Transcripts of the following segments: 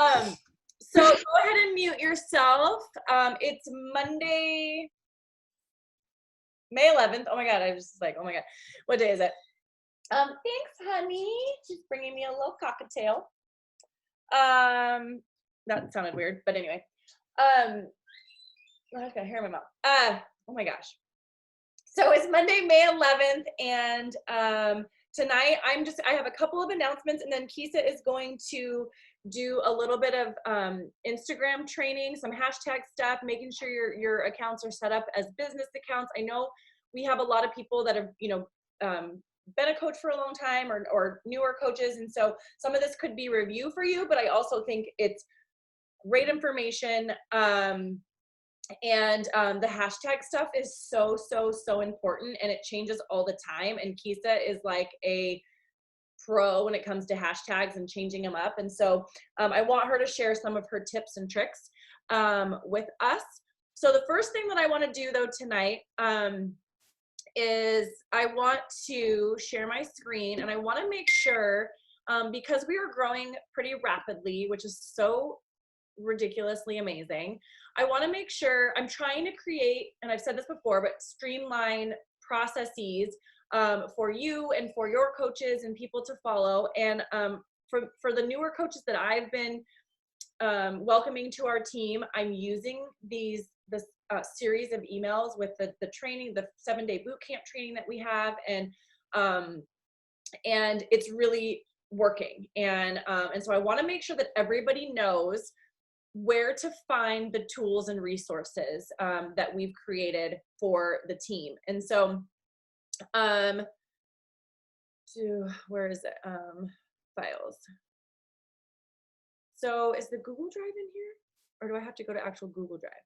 So go ahead and mute yourself. It's Monday, May 11th. Oh my God, I was just like, oh my God, what day is it? Thanks, honey. She's bringing me a little cocktail. That sounded weird, but anyway. I just got hair in my mouth. Oh my gosh. So it's Monday, May 11th, and tonight I have a couple of announcements, and then Kesa is going to do a little bit of Instagram training, some hashtag stuff, making sure your accounts are set up as business accounts. I know we have a lot of people that have, been a coach for a long time or newer coaches, and so some of this could be review for you, but I also think it's great information. And the hashtag stuff is so important, and it changes all the time. And Kesa is like a pro when it comes to hashtags and changing them up. And so I want her to share some of her tips and tricks with us. So the first thing that I want to do though tonight is I want to share my screen, and I want to make sure because we are growing pretty rapidly, which is so ridiculously amazing. I want to make sure I'm trying to create, and I've said this before, but streamline processes for you and for your coaches and people to follow. And for the newer coaches that I've been welcoming to our team, I'm using this series of emails with the training, the 7-day boot camp training that we have, and it's really working. And so I want to make sure that everybody knows where to find the tools and resources that we've created for the team. And so, where is it? Files. So is the Google Drive in here? Or do I have to go to actual Google Drive?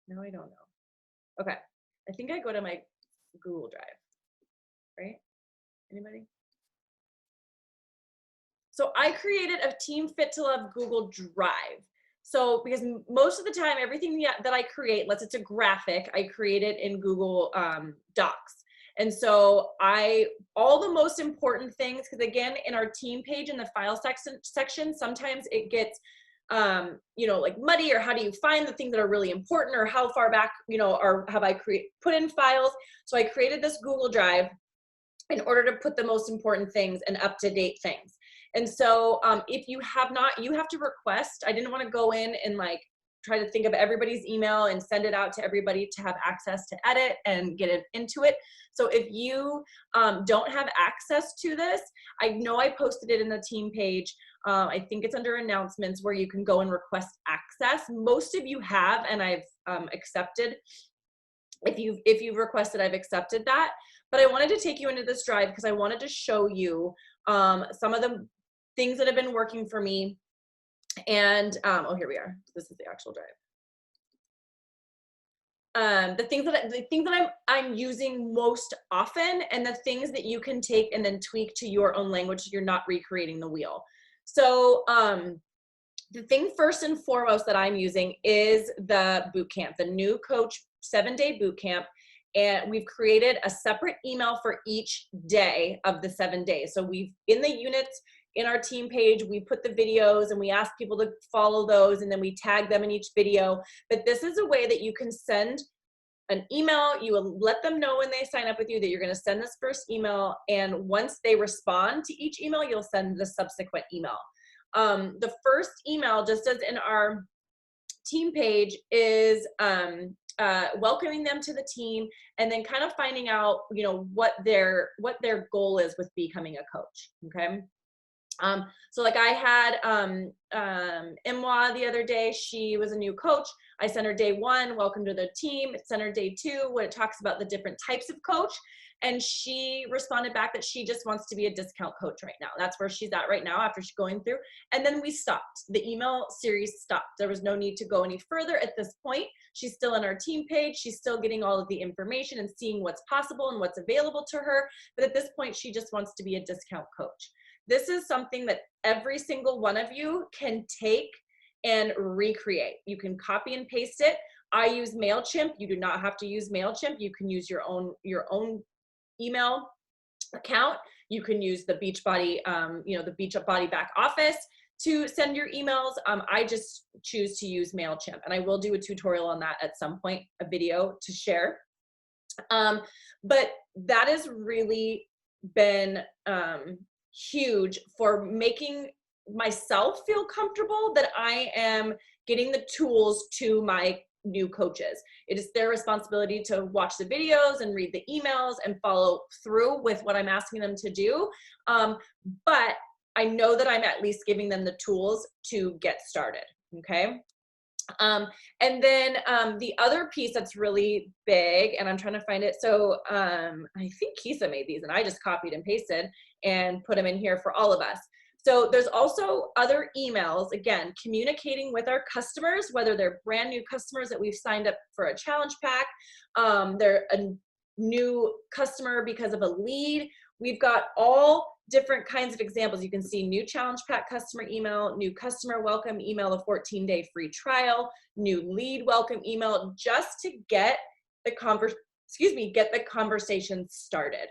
No, I don't know. Okay, I think I go to my Google Drive, right? Anybody? So I created a Team Fit to Love Google Drive. So because most of the time, everything that I create, unless it's a graphic, I create it in Google Docs. And so all the most important things, because again, in our team page in the file section, sometimes it gets, like muddy, or how do you find the things that are really important, or how far back, or have I put in files. So I created this Google Drive in order to put the most important things and up-to-date things. And so if you have not, you have to request. I didn't want to go in and try to think of everybody's email and send it out to everybody to have access to edit and get it into it. So if you don't have access to this, I know I posted it in the team page. I think it's under announcements where you can go and request access. Most of you have, and I've accepted. If you've requested, I've accepted that. But I wanted to take you into this drive because I wanted to show you some of the things that have been working for me. And oh, here we are. This is the actual drive. The things that I'm using most often, and the things that you can take and then tweak to your own language so you're not recreating the wheel. So the thing first and foremost that I'm using is the boot camp, the new coach 7-day boot camp. And we've created a separate email for each day of the 7 days. So in the units, in our team page, we put the videos and we ask people to follow those, and then we tag them in each video. But this is a way that you can send an email. You will let them know when they sign up with you that you're going to send this first email. And once they respond to each email, you'll send the subsequent email. The first email, just as in our team page, is welcoming them to the team, and then kind of finding out, what their goal is with becoming a coach. Okay. So like I had Imwa the other day. She was a new coach. I sent her day 1, welcome to the team. Sent her day 2, where it talks about the different types of coach. And she responded back that she just wants to be a discount coach right now. That's where she's at right now after she's going through. And then we stopped. The email series stopped. There was no need to go any further at this point. She's still on our team page. She's still getting all of the information and seeing what's possible and what's available to her. But at this point, she just wants to be a discount coach. This is something that every single one of you can take and recreate. You can copy and paste it. I use MailChimp. You do not have to use MailChimp. You can use your own email account. You can use the Beachbody, the Beachbody back office. to send your emails. I just choose to use MailChimp, and I will do a tutorial on that at some point, a video to share. But that has really been huge for making myself feel comfortable that I am getting the tools to my new coaches. It is their responsibility to watch the videos and read the emails and follow through with what I'm asking them to do. But I know that I'm at least giving them the tools to get started, okay? And then the other piece that's really big, and I'm trying to find it. So I think Kesa made these, and I just copied and pasted and put them in here for all of us. So there's also other emails, again, communicating with our customers, whether they're brand new customers that we've signed up for a challenge pack, they're a new customer because of a lead. We've got all different kinds of examples. You can see new challenge pack customer email, new customer welcome email, a 14-day free trial, new lead welcome email, just to get the conversation started.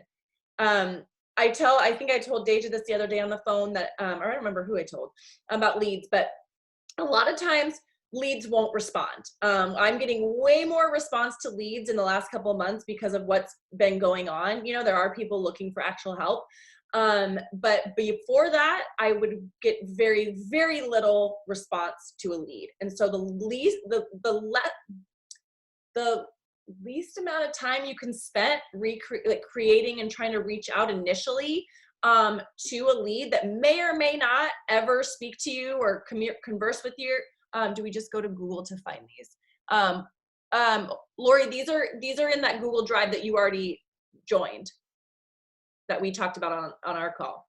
I think I told Deja this the other day on the phone that, or I don't remember who I told about leads, but a lot of times leads won't respond. I'm getting way more response to leads in the last couple of months because of what's been going on. You know, there are people looking for actual help. But before that, I would get very, very little response to a lead. And so the least amount of time you can spend creating and trying to reach out initially to a lead that may or may not ever speak to you or converse with you. Do we just go to Google to find these? Lori, these are in that Google Drive that you already joined, that we talked about on our call.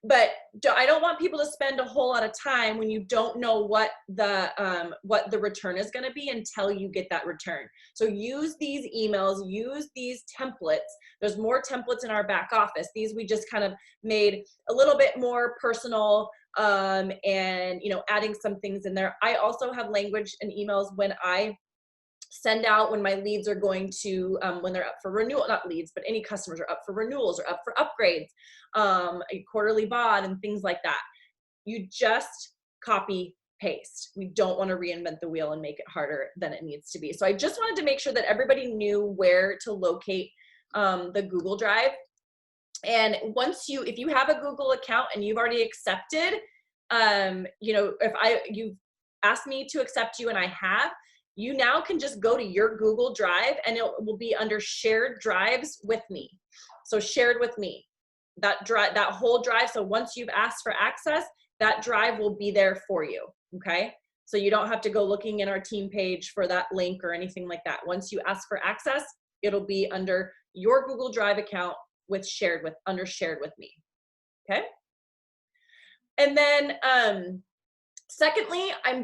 But I don't want people to spend a whole lot of time when you don't know what the return is going to be until you get that return. So use these emails, use these templates. There's more templates in our back office. These we just kind of made a little bit more personal, and you know, adding some things in there. I also have language and emails when I send out, when my leads are going to, when they're up for renewal, not leads, but any customers are up for renewals or up for upgrades, a quarterly bod and things like that. You just copy paste. We don't want to reinvent the wheel and make it harder than it needs to be. So I just wanted to make sure that everybody knew where to locate the Google Drive. And if you have a Google account and you've already accepted, you know, you've asked me to accept you and I have, you now can just go to your Google Drive and it will be under shared drives with me. So shared with me, that whole drive. So once you've asked for access, that drive will be there for you, okay? So you don't have to go looking in our team page for that link or anything like that. Once you ask for access, it'll be under your Google Drive account under shared with me, okay? And then, secondly, I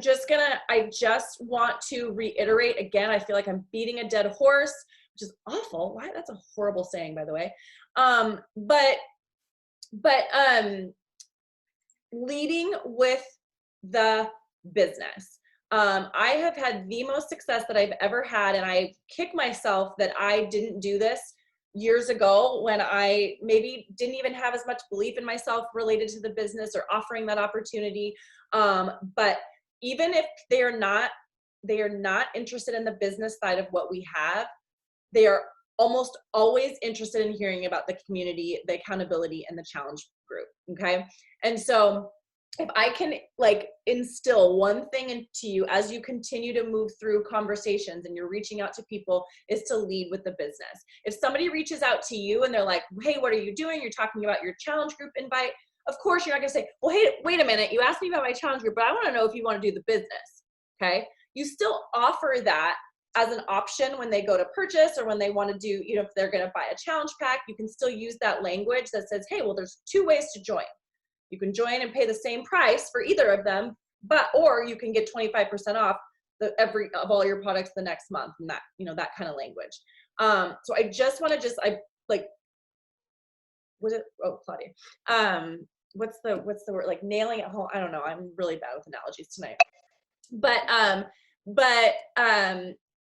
just want to reiterate again, I feel like I'm beating a dead horse, which is awful. Why? That's a horrible saying, by the way. But leading with the business. I have had the most success that I've ever had, and I kick myself that I didn't do this years ago when I maybe didn't even have as much belief in myself related to the business or offering that opportunity. But even if they are not interested in the business side of what we have, they are almost always interested in hearing about the community, the accountability, and the challenge group, okay? And so if I can instill one thing into you as you continue to move through conversations and you're reaching out to people, is to lead with the business. If somebody reaches out to you and they're like, hey, what are you doing? You're talking about your challenge group invite. Of course, you're not gonna say, well, hey, wait a minute, you asked me about my challenge group, but I wanna know if you wanna do the business, okay? You still offer that as an option when they go to purchase or when they wanna do, you know, if they're gonna buy a challenge pack, you can still use that language that says, hey, well, there's 2 ways to join. You can join and pay the same price for either of them, or you can get 25% off of all your products the next month, and that, you know, that kind of language. So I just want to Claudia, what's the word, like nailing it home? I don't know. I'm really bad with analogies tonight. But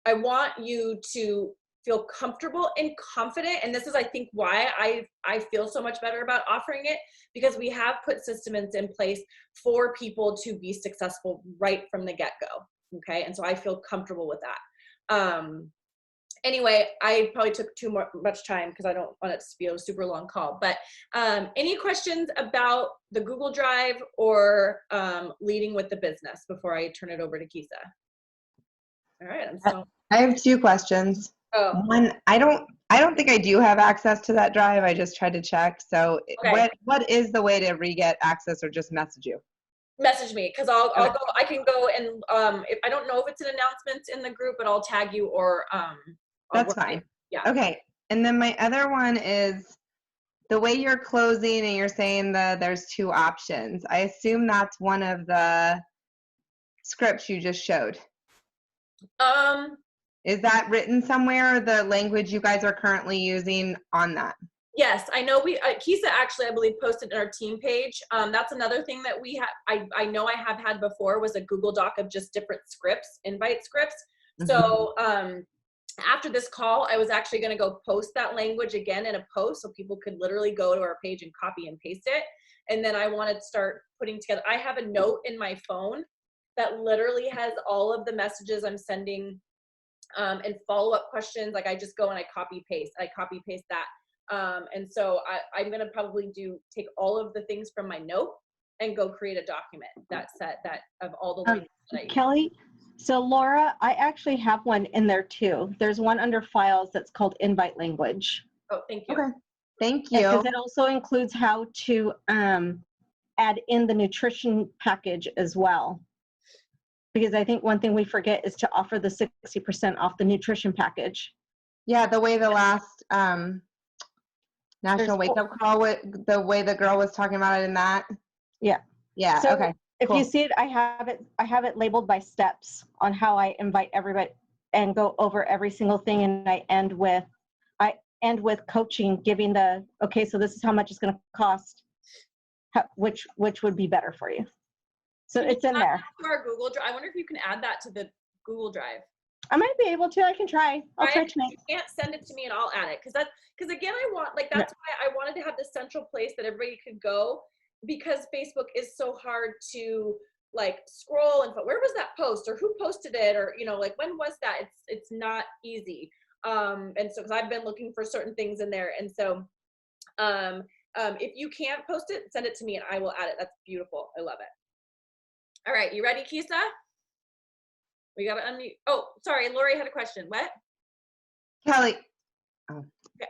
I want you to feel comfortable and confident. And this is, I think, why I feel so much better about offering it, because we have put systems in place for people to be successful right from the get-go. Okay. And so I feel comfortable with that. Anyway, I probably took too much time because I don't want it to be a super long call, but any questions about the Google Drive or leading with the business before I turn it over to Kesa? All right. I have 2 questions. Oh. One, I don't think I do have access to that drive. I just tried to check. So Okay. what is the way to re-get access, or just message you? Message me, because I'll go. I can go and if I don't know if it's an announcement in the group, but I'll tag you or That's fine. Yeah. Okay. And then my other one is the way you're closing and you're saying that there's 2 options. I assume that's one of the scripts you just showed. Is that written somewhere, the language you guys are currently using on that? Yes, I know Kesa actually, I believe, posted in our team page. That's another thing that we have, I know I have had before, was a Google Doc of just different scripts, invite scripts. Mm-hmm. So after this call, I was actually going to go post that language again in a post so people could literally go to our page and copy and paste it. And then I wanted to start putting together, I have a note in my phone that literally has all of the messages I'm sending and follow-up questions. Like I just go and I copy paste that. And so I'm going to probably take all of the things from my note and go create a document that of all the language that I use. Kelly, so Laura, I actually have one in there too. There's one under files that's called invite language. Oh, thank you. Okay. Thank you. Because it also includes how to add in the nutrition package as well. Because I think one thing we forget is to offer the 60% off the nutrition package. Yeah, the way the last National Wake Up Call, the way the girl was talking about it in that. Yeah. Yeah. So okay. If cool. you see it, I have it labeled by steps on how I invite everybody and go over every single thing, and I end with coaching, giving okay, so this is how much it's going to cost, which would be better for you. So it's in there. To our Google Drive. I wonder if you can add that to the Google Drive. I might be able to. I can try. I'll try tonight. You can't send it to me and I'll add it because again, that's why I wanted to have this central place that everybody could go, because Facebook is so hard to scroll and where was that post or who posted it, or when was that? It's not easy. And so because I've been looking for certain things in there, and so if you can't post it, send it to me and I will add it. That's beautiful. I love it. All right, you ready, Kesa? We got to unmute. Oh, sorry, Lori had a question. What? Kelly. Oh.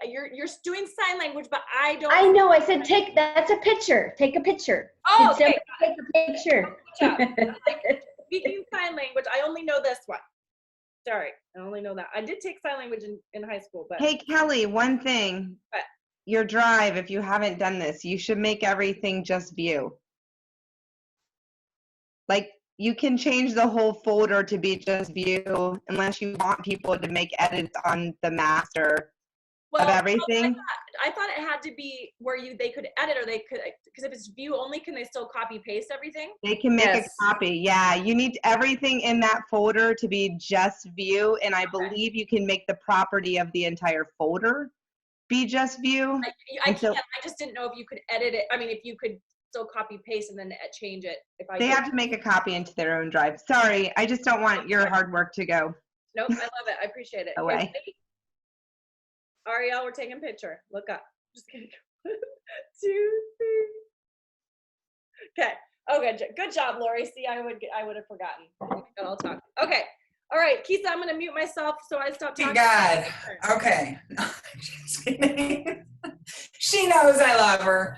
You're doing sign language, but I don't. I know. I said that's a picture. Take a picture. Oh, okay. Take a picture. Speaking sign language, I only know this one. Sorry, I only know that. I did take sign language in high school, but. Hey, Kelly, one thing. What? Your drive, if you haven't done this, you should make everything just view. You can change the whole folder to be just view unless you want people to make edits on the master of everything. I thought it had to be where they could edit, or they could, because if it's view only, can they still copy paste everything? They can make a copy. Yeah, you need everything in that folder to be just view, and I believe you can make the property of the entire folder be just view. I can't. I just didn't know if you could edit it. I mean, if you could still copy paste and then change it. They have to make a copy into their own drive. Sorry, I just don't want your hard work to go. Nope, I love it. I appreciate it. Away. Ariel, we're taking a picture. Look up. Just kidding. 2, 3. Okay. Okay. Good job, Lori. See, I would have forgotten. I'll talk. Okay. All right, Kesa, I'm gonna mute myself so I stop talking. God. Okay. She knows I love her.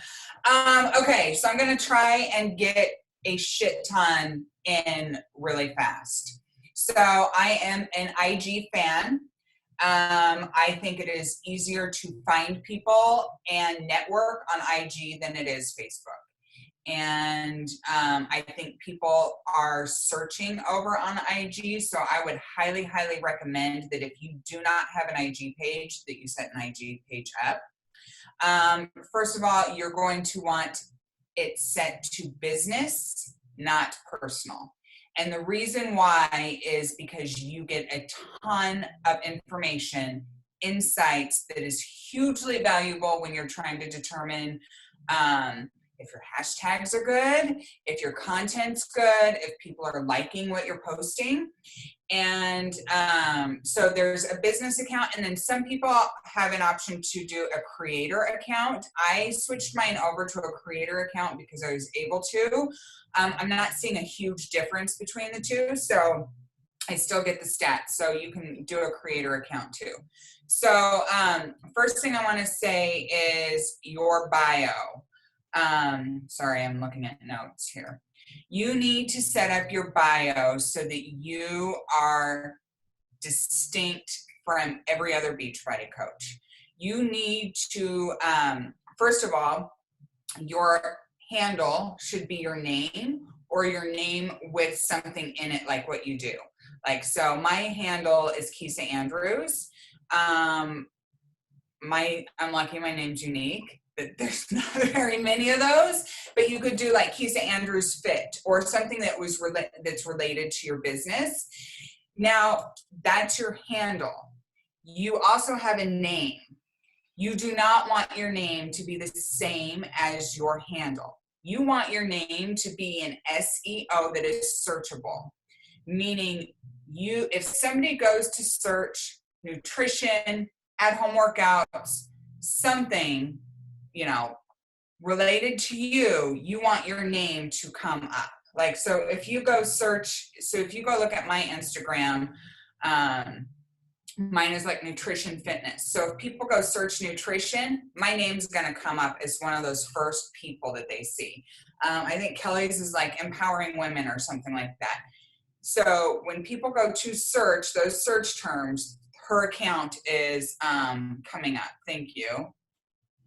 Okay, so I'm gonna try and get a shit ton in really fast. So I am an IG fan. I think it is easier to find people and network on IG than it is Facebook. And I think people are searching over on IG, so I would highly, highly recommend that if you do not have an IG page, that you set an IG page up. First of all, you're going to want it set to business, not personal. And the reason why is because you get a ton of information insights that is hugely valuable when you're trying to determine if your hashtags are good, if your content's good, if people are liking what you're posting. And so there's a business account, and then some people have an option to do a creator account. I switched mine over to a creator account because I was able to. I'm not seeing a huge difference between the two, so I still get the stats. So you can do a creator account too. So first thing I want to say is your bio. Sorry, I'm looking at notes here. You need to set up your bio so that you are distinct from every other Beachbody coach. You need to, first of all, your handle should be your name or your name with something in it like what you do. Like, so my handle is Kesa Andrews. I'm lucky my name's unique. There's not very many of those, but you could do like Kesa Andrews Fit or something that was that's related to your business. Now, that's your handle. You also have a name. You do not want your name to be the same as your handle. You want your name to be an SEO that is searchable, meaning if somebody goes to search nutrition, at-home workouts, something, related to you, you want your name to come up. Like, so if you go look at my Instagram, mine is like nutrition fitness. So if people go search nutrition, my name's going to come up as one of those first people that they see. I think Kelly's is like empowering women or something like that. So when people go to search those search terms, her account is coming up. Thank you.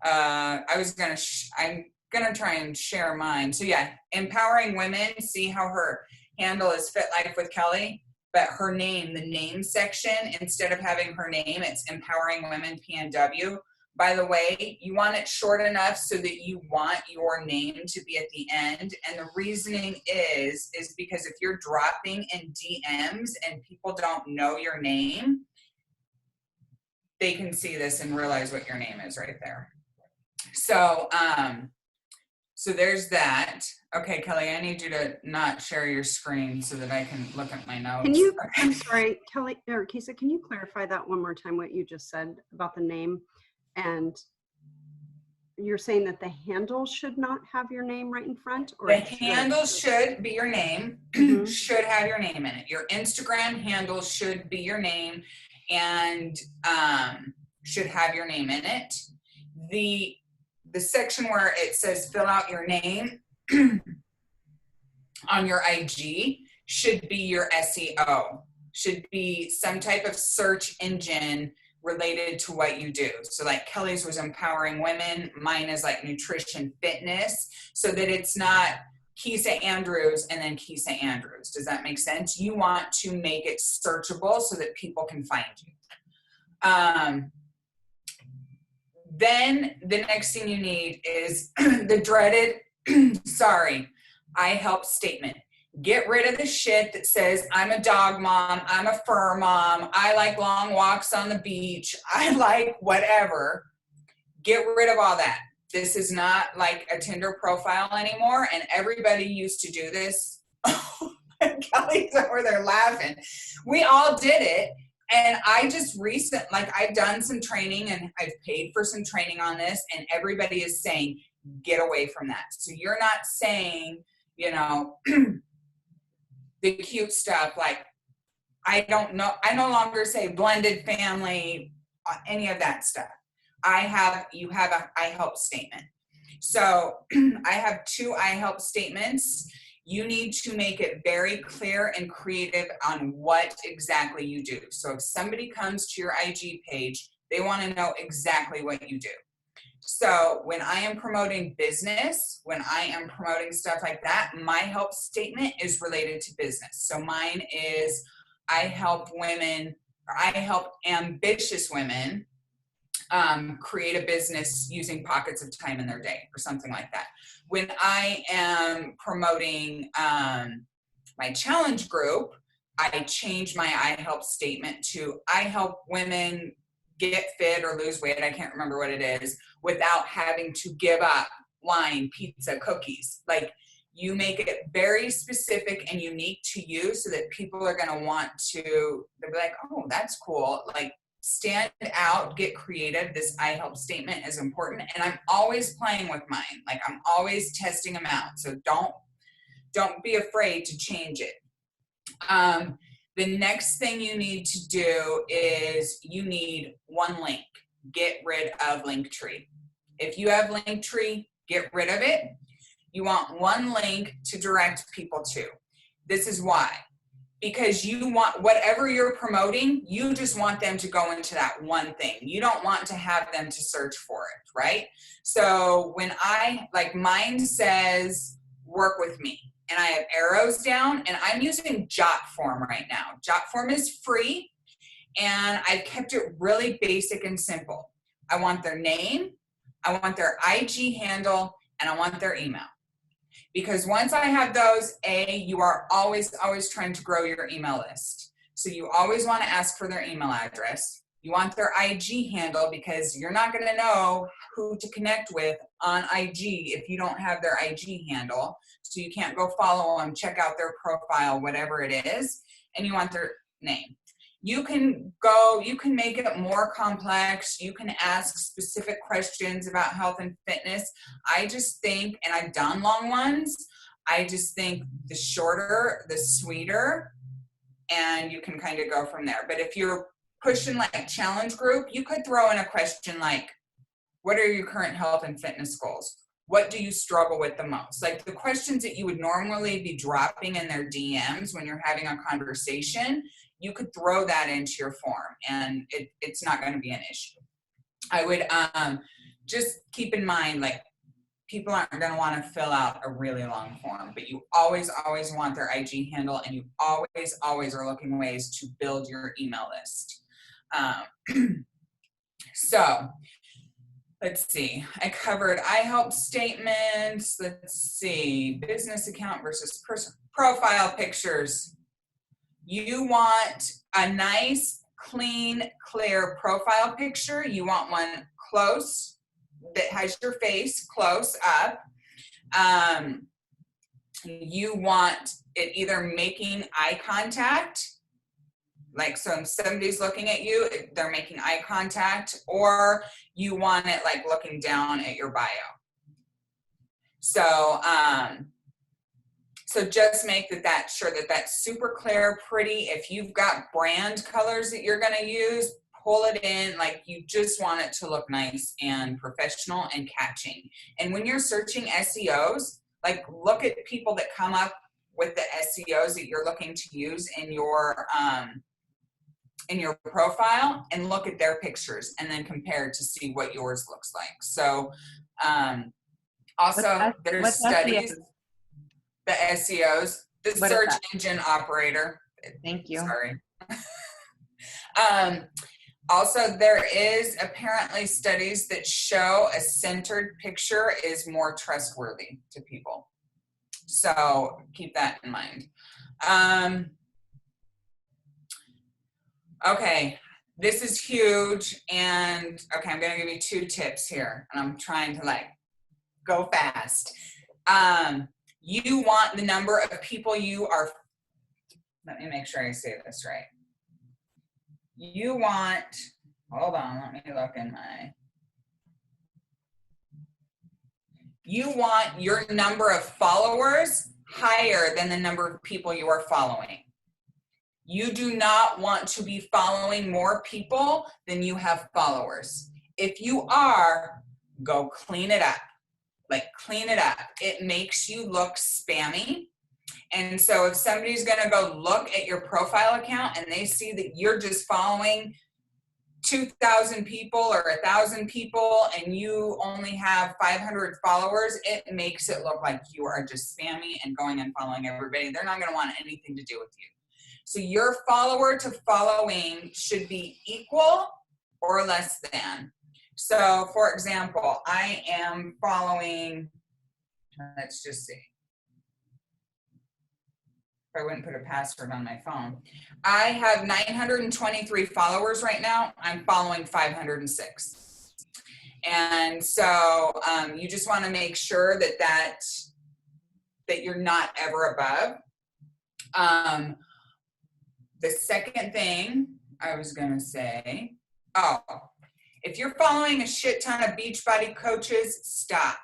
I'm gonna try and share mine. So yeah, empowering women. See how her handle is Fit Life with Kelly, but her name, the name section, instead of having her name, it's Empowering Women PNW. By the way, you want it short enough so that you want your name to be at the end. And the reasoning is because if you're dropping in DMs and people don't know your name, they can see this and realize what your name is right there. So, so there's that. Okay, Kelly, I need you to not share your screen so that I can look at my notes. I'm sorry, Kelly, or Kesa, can you clarify that one more time, what you just said about the name? And you're saying that the handle should not have your name right in front? Or the handle should be your name, mm-hmm. should have your name in it. Your Instagram handle should be your name and should have your name in it. The section where it says fill out your name on your IG should be your SEO, should be some type of search engine related to what you do. So like Kelly's was empowering women, mine is like nutrition fitness, so that it's not Kesa Andrews and then Kesa Andrews. Does that make sense? You want to make it searchable so that people can find you. Then the next thing you need is the dreaded, I help statement. Get rid of the shit that says, I'm a dog mom, I'm a fur mom, I like long walks on the beach, I like whatever. Get rid of all that. This is not like a Tinder profile anymore, and everybody used to do this. Kelly's over there laughing. We all did it. And I just I've done some training and I've paid for some training on this, and everybody is saying, get away from that. So you're not saying, the cute stuff, like, I no longer say blended family, any of that stuff. You have a I help statement. So I have 2 I help statements. You need to make it very clear and creative on what exactly you do. So if somebody comes to your IG page, they want to know exactly what you do. So when I am promoting business, when I am promoting stuff like that, my help statement is related to business. So mine is I help ambitious women create a business using pockets of time in their day or something like that. When I am promoting my challenge group, I change my I help statement to I help women get fit or lose weight, I can't remember what it is, without having to give up wine, pizza, cookies. Like, you make it very specific and unique to you so that people are going to want to, they'll be like, oh, that's cool. Like, stand out, get creative. This I help statement is important. And I'm always playing with mine. Like, I'm always testing them out. So don't be afraid to change it. The next thing you need to do is you need one link. Get rid of Linktree. If you have Linktree, get rid of it. You want one link to direct people to. This is why. Because you want, whatever you're promoting, you just want them to go into that one thing. You don't want to have them to search for it, right? So when like mine says, work with me. And I have arrows down, and I'm using Jotform right now. Jotform is free, and I've kept it really basic and simple. I want their name, I want their IG handle, and I want their email. Because once I have those, you are always trying to grow your email list. So you always want to ask for their email address. You want their IG handle, because you're not going to know who to connect with on IG if you don't have their IG handle. So you can't go follow them, check out their profile, whatever it is. And you want their name. You can make it more complex. You can ask specific questions about health and fitness. I just think, and I've done long ones, I just think the shorter, the sweeter, and you can kind of go from there. But if you're pushing like challenge group, you could throw in a question like, what are your current health and fitness goals? What do you struggle with the most? Like the questions that you would normally be dropping in their DMs when you're having a conversation, you could throw that into your form, and it's not going to be an issue. I would just keep in mind, like, people aren't going to want to fill out a really long form, but you always want their IG handle, and you always are looking ways to build your email list. So let's see, I covered I help statements. Let's see, business account versus profile pictures. You want a nice, clean, clear profile picture. You want one close that has your face close up. You want it either making eye contact, like, so if somebody's looking at you, they're making eye contact, or you want it like looking down at your bio. So, so just make sure that that's super clear, pretty. If you've got brand colors that you're gonna use, pull it in, like you just want it to look nice and professional and catching. And when you're searching SEOs, like look at people that come up with the SEOs that you're looking to use in your profile, and look at their pictures and then compare to see what yours looks like. So also there's studies, the SEOs, the search engine operator. Thank you. Sorry. Also, there is apparently studies that show a centered picture is more trustworthy to people. So keep that in mind. Okay, this is huge, and okay, I'm gonna give you 2 tips here, and I'm trying to like go fast. You want the number of people you are, let me make sure I say this right. You want, hold on, let me look in my, you want your number of followers higher than the number of people you are following. You do not want to be following more people than you have followers. If you are, go clean it up. Like, clean it up. It makes you look spammy. And so if somebody's gonna go look at your profile account and they see that you're just following 2,000 people or 1,000 people and you only have 500 followers, it makes it look like you are just spammy and going and following everybody. They're not gonna want anything to do with you. So your follower to following should be equal or less than. So for example, I am following, let's just see. I wouldn't put a password on my phone. I have 923 followers right now. I'm following 506. And so you just want to make sure that you're not ever above. The second thing I was going to say, if you're following a shit ton of Beachbody coaches, stop.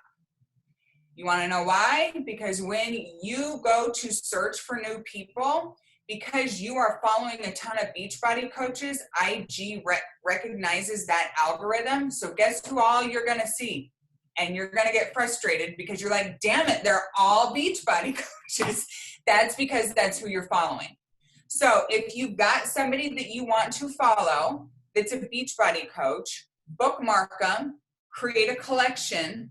You want to know why? Because when you go to search for new people, because you are following a ton of Beachbody coaches, IG recognizes that algorithm. So guess who all you're going to see? And you're going to get frustrated because you're like, damn it, they're all Beachbody coaches. That's because that's who you're following. So if you've got somebody that you want to follow that's a Beachbody coach, bookmark them, create a collection,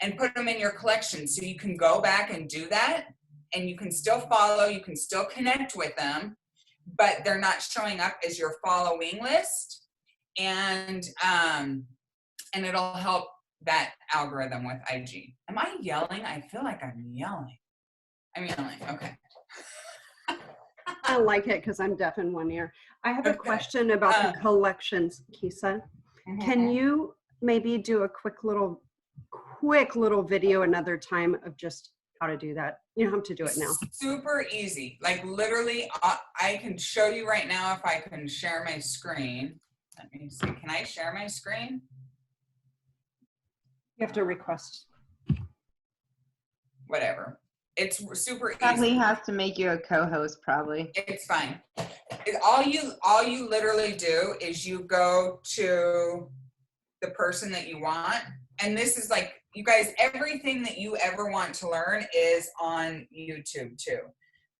and put them in your collection so you can go back and do that, and you can still follow, you can still connect with them, but they're not showing up as your following list, and it'll help that algorithm with IG. Am I yelling? I feel like I'm yelling. I'm yelling, okay. I like it because I'm deaf in one ear. I have a question about the collections, Kesa. Mm-hmm. Can you maybe do a quick little video another time of just how to do that? You don't have to do it now. Super easy. Like literally, I can show you right now if I can share my screen. Let me see. Can I share my screen? You have to request. Whatever. It's super easy. Probably has to make you a co-host, probably. It's fine. All you literally do is you go to the person that you want. And this is like, you guys, everything that you ever want to learn is on YouTube too.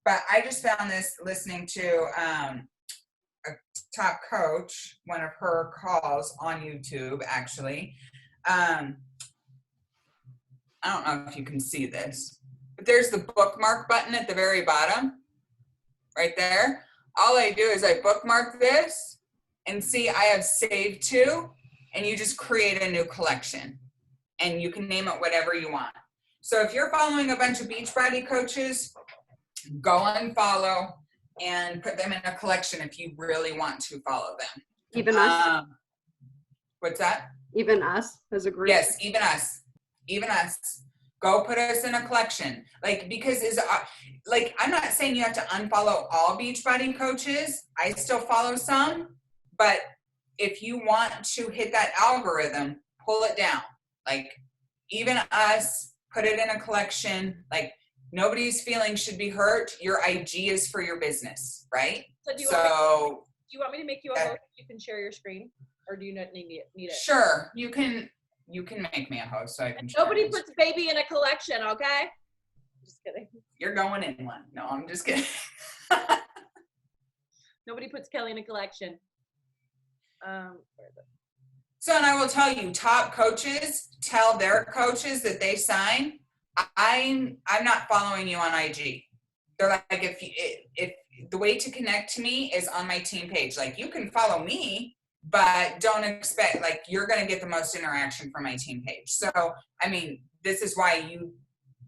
But I just found this listening to a top coach, one of her calls on YouTube, actually. I don't know if you can see this, but there's the bookmark button at the very bottom, right there. All I do is I bookmark this and see I have saved to, and you just create a new collection. And you can name it whatever you want. So if you're following a bunch of Beachbody coaches, go unfollow and put them in a collection if you really want to follow them. Even us? What's that? Even us as a group? Yes, even us. Even us. Go put us in a collection. Like, because I'm not saying you have to unfollow all Beachbody coaches. I still follow some. But if you want to hit that algorithm, pull it down. Like, even us, put it in a collection. Like, nobody's feelings should be hurt. Your IG is for your business, right? So do you want me to make you a host? You can share your screen, or do you not need it? Sure, you can make me a host so I can. Nobody puts baby in a collection, okay? Just kidding. You're going in one. No, I'm just kidding. Nobody puts Kelly in a collection. Where is it? So, and I will tell you, top coaches tell their coaches that they sign, I'm not following you on IG. They're like, if the way to connect to me is on my team page. Like, you can follow me, but don't expect, like, you're going to get the most interaction from my team page. So, I mean, this is why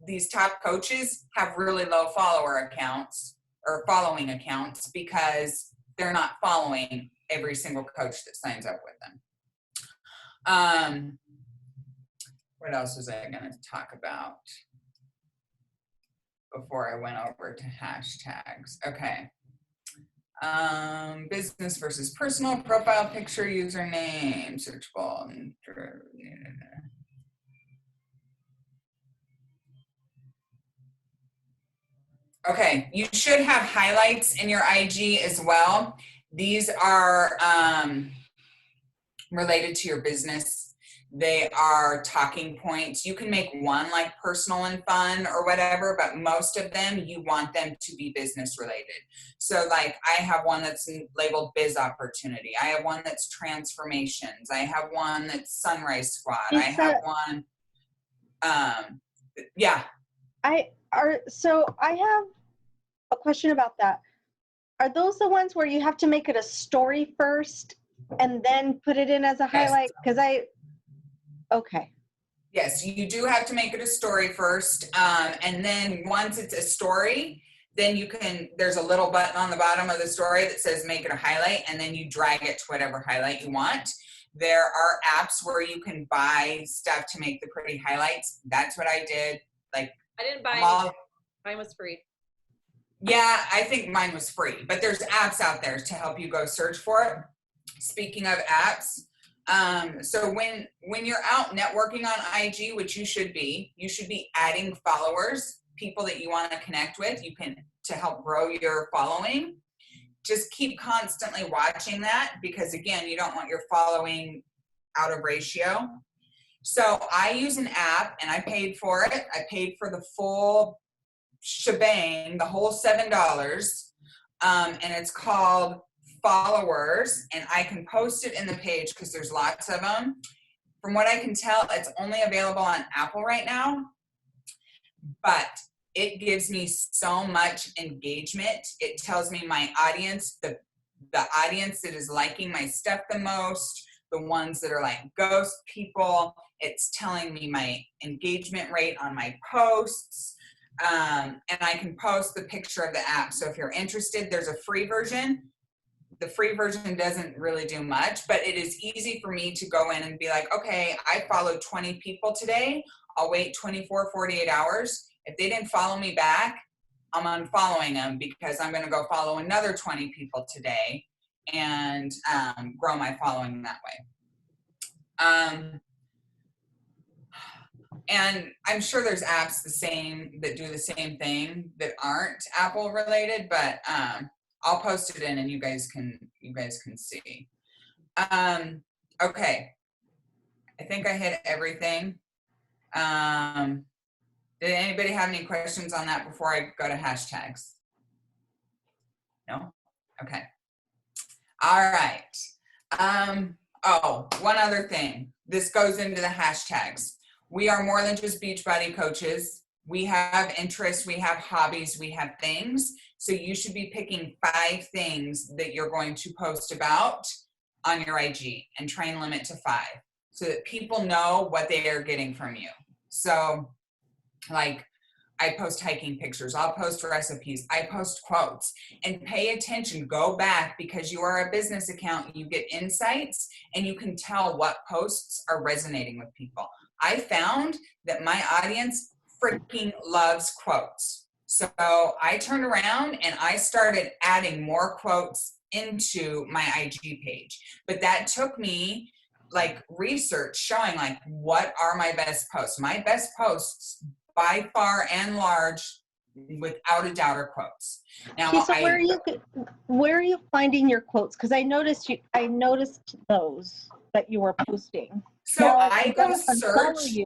these top coaches have really low follower accounts or following accounts, because they're not following every single coach that signs up with them. What else was I going to talk about before I went over to hashtags? Okay. Business versus personal, profile picture, username, searchable. Okay, you should have highlights in your IG as well. These are related to your business. They are talking points. You can make one like personal and fun or whatever, but most of them, you want them to be business related. So like I have one that's labeled biz opportunity. I have one that's transformations. I have one that's sunrise squad. I have one, yeah. So I have a question about that. Are those the ones where you have to make it a story first and then put it in as a highlight? Because okay. Yes, you do have to make it a story first. And then once it's a story, then there's a little button on the bottom of the story that says make it a highlight, and then you drag it to whatever highlight you want. There are apps where you can buy stuff to make the pretty highlights. That's what I did. Like, I didn't buy anything. Mine was free. Yeah, I think mine was free, but there's apps out there to help you go search for it. Speaking of apps, so when you're out networking on IG, which you should be adding followers, people that you want to connect with, to help grow your following. Just keep constantly watching that, because again, you don't want your following out of ratio. So I use an app, and I paid for it. I paid for the full shebang, the whole $7. And it's called Followers, and I can post it in the page because there's lots of them. From what I can tell, it's only available on Apple right now, but it gives me so much engagement. It tells me my audience, the audience that is liking my stuff the most, the ones that are like ghost people. It's telling me my engagement rate on my posts. And I can post the picture of the app. So if you're interested, there's a free version. The free version doesn't really do much, but it is easy for me to go in and be like, okay, I followed 20 people today. I'll wait 24, 48 hours. If they didn't follow me back, I'm unfollowing them, because I'm going to go follow another 20 people today and grow my following that way. And I'm sure there's apps that do the same thing that aren't Apple related, but I'll post it in and you guys can see. Okay. I think I hit everything. Did anybody have any questions on that before I go to hashtags? No? Okay. All right. Oh, one other thing. This goes into the hashtags. We are more than just Beachbody coaches. We have interests, we have hobbies, we have things. So you should be picking 5 things that you're going to post about on your IG, and try and limit to 5 so that people know what they are getting from you. So like, I post hiking pictures, I'll post recipes, I post quotes, and pay attention, go back, because you are a business account, you get insights, and you can tell what posts are resonating with people. I found that my audience freaking loves quotes. So I turned around and I started adding more quotes into my IG page. But that took me like research showing like, what are my best posts? My best posts by far and large, without a doubt, are quotes. Now, Kesa, where are you finding your quotes? Because I noticed those that you were posting. So now, I go search.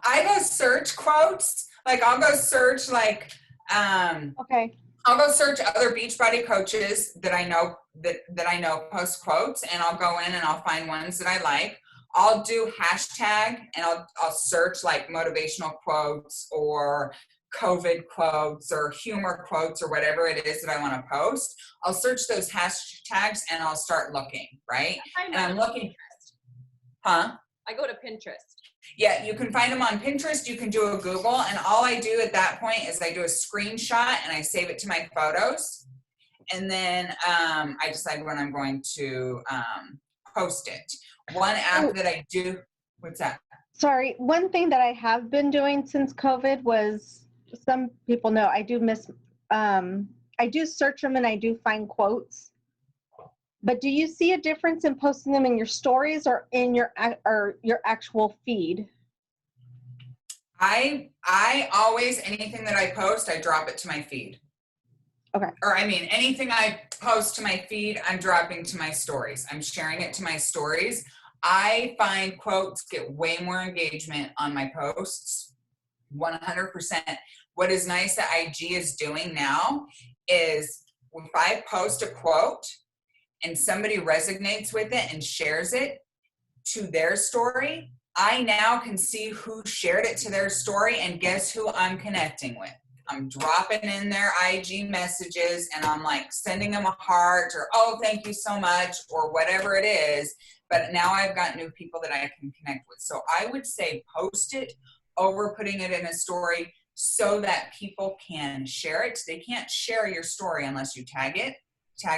I go search quotes. Like I'll go search like okay. I'll go search other Beachbody coaches that I know that I know post quotes, and I'll go in and I'll find ones that I like. I'll do hashtag, and I'll search like motivational quotes or COVID quotes or humor quotes or whatever it is that I want to post. I'll search those hashtags and I'll start looking, right? And I'm looking. Huh? I go to Pinterest. Yeah, you can find them on Pinterest. You can do a Google. And all I do at that point is I do a screenshot and I save it to my photos. And then I decide when I'm going to post it. One app that I do, what's that? Sorry, one thing that I have been doing since COVID was, some people know I do I do search them and I do find quotes. But do you see a difference in posting them in your stories or in your actual feed? I always, anything that I post, I drop it to my feed. Okay. Or I mean, anything I post to my feed, I'm dropping to my stories. I'm sharing it to my stories. I find quotes get way more engagement on my posts, 100%. What is nice that IG is doing now is if I post a quote and somebody resonates with it and shares it to their story, I now can see who shared it to their story, and guess who I'm connecting with. I'm dropping in their IG messages and I'm like sending them a heart or, oh, thank you so much, or whatever it is. But now I've got new people that I can connect with. So I would say post it over putting it in a story. so that people can share it. They can't share your story unless you tag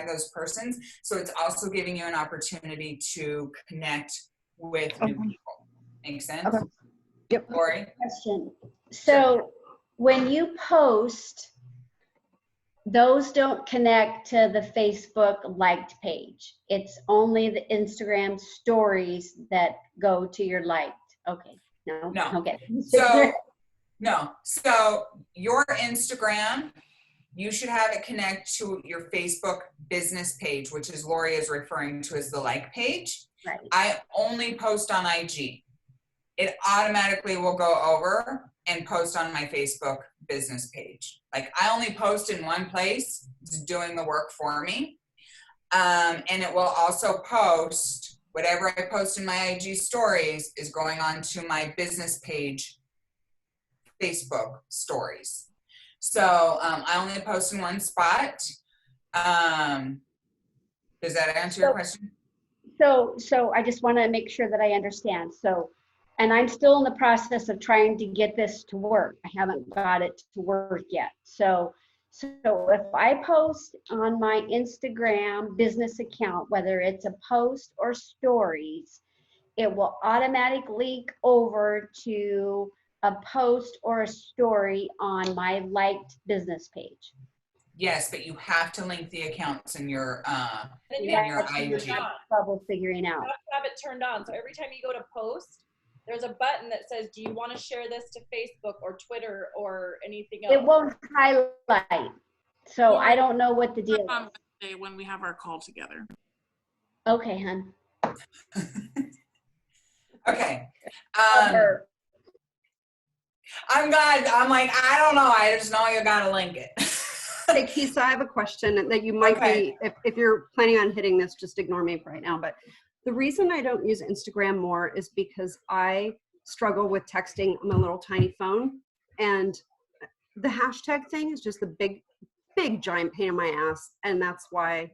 those persons. So it's also giving you an opportunity to connect with new people. Make sense? Okay. Yep. Lori? Question. So when you post, those don't connect to the Facebook liked page. It's only the Instagram stories that go to your liked. Okay. No. Okay. So your Instagram, you should have it connect to your Facebook business page, which is Lori is referring to as the like page. Right. I only post on IG. It automatically will go over and post on my Facebook business page. Like I only post in one place, it's doing the work for me. And it will also post, whatever I post in my IG stories is going on to my business page, Facebook stories. So I only post in one spot. Does that answer your question? So I just want to make sure that I understand. So, and I'm still in the process of trying to get this to work. I haven't got it to work yet. So if I post on my Instagram business account, whether it's a post or stories, it will automatically link over to a post or a story on my liked business page. Yes, but you have to link the accounts in your IG. Trouble figuring out. You have to have it turned on. So every time you go to post, there's a button that says, do you want to share this to Facebook or Twitter or anything else? It won't highlight. So I don't know what the deal is. On Wednesday when we have our call together. Okay, hun. Okay. I'm glad. I'm like, I don't know. I just know you gotta link it. Hey, Kesa, I have a question that you might be, if you're planning on hitting this, just ignore me for right now. But the reason I don't use Instagram more is because I struggle with texting on my little tiny phone. And the hashtag thing is just a big giant pain in my ass. And that's why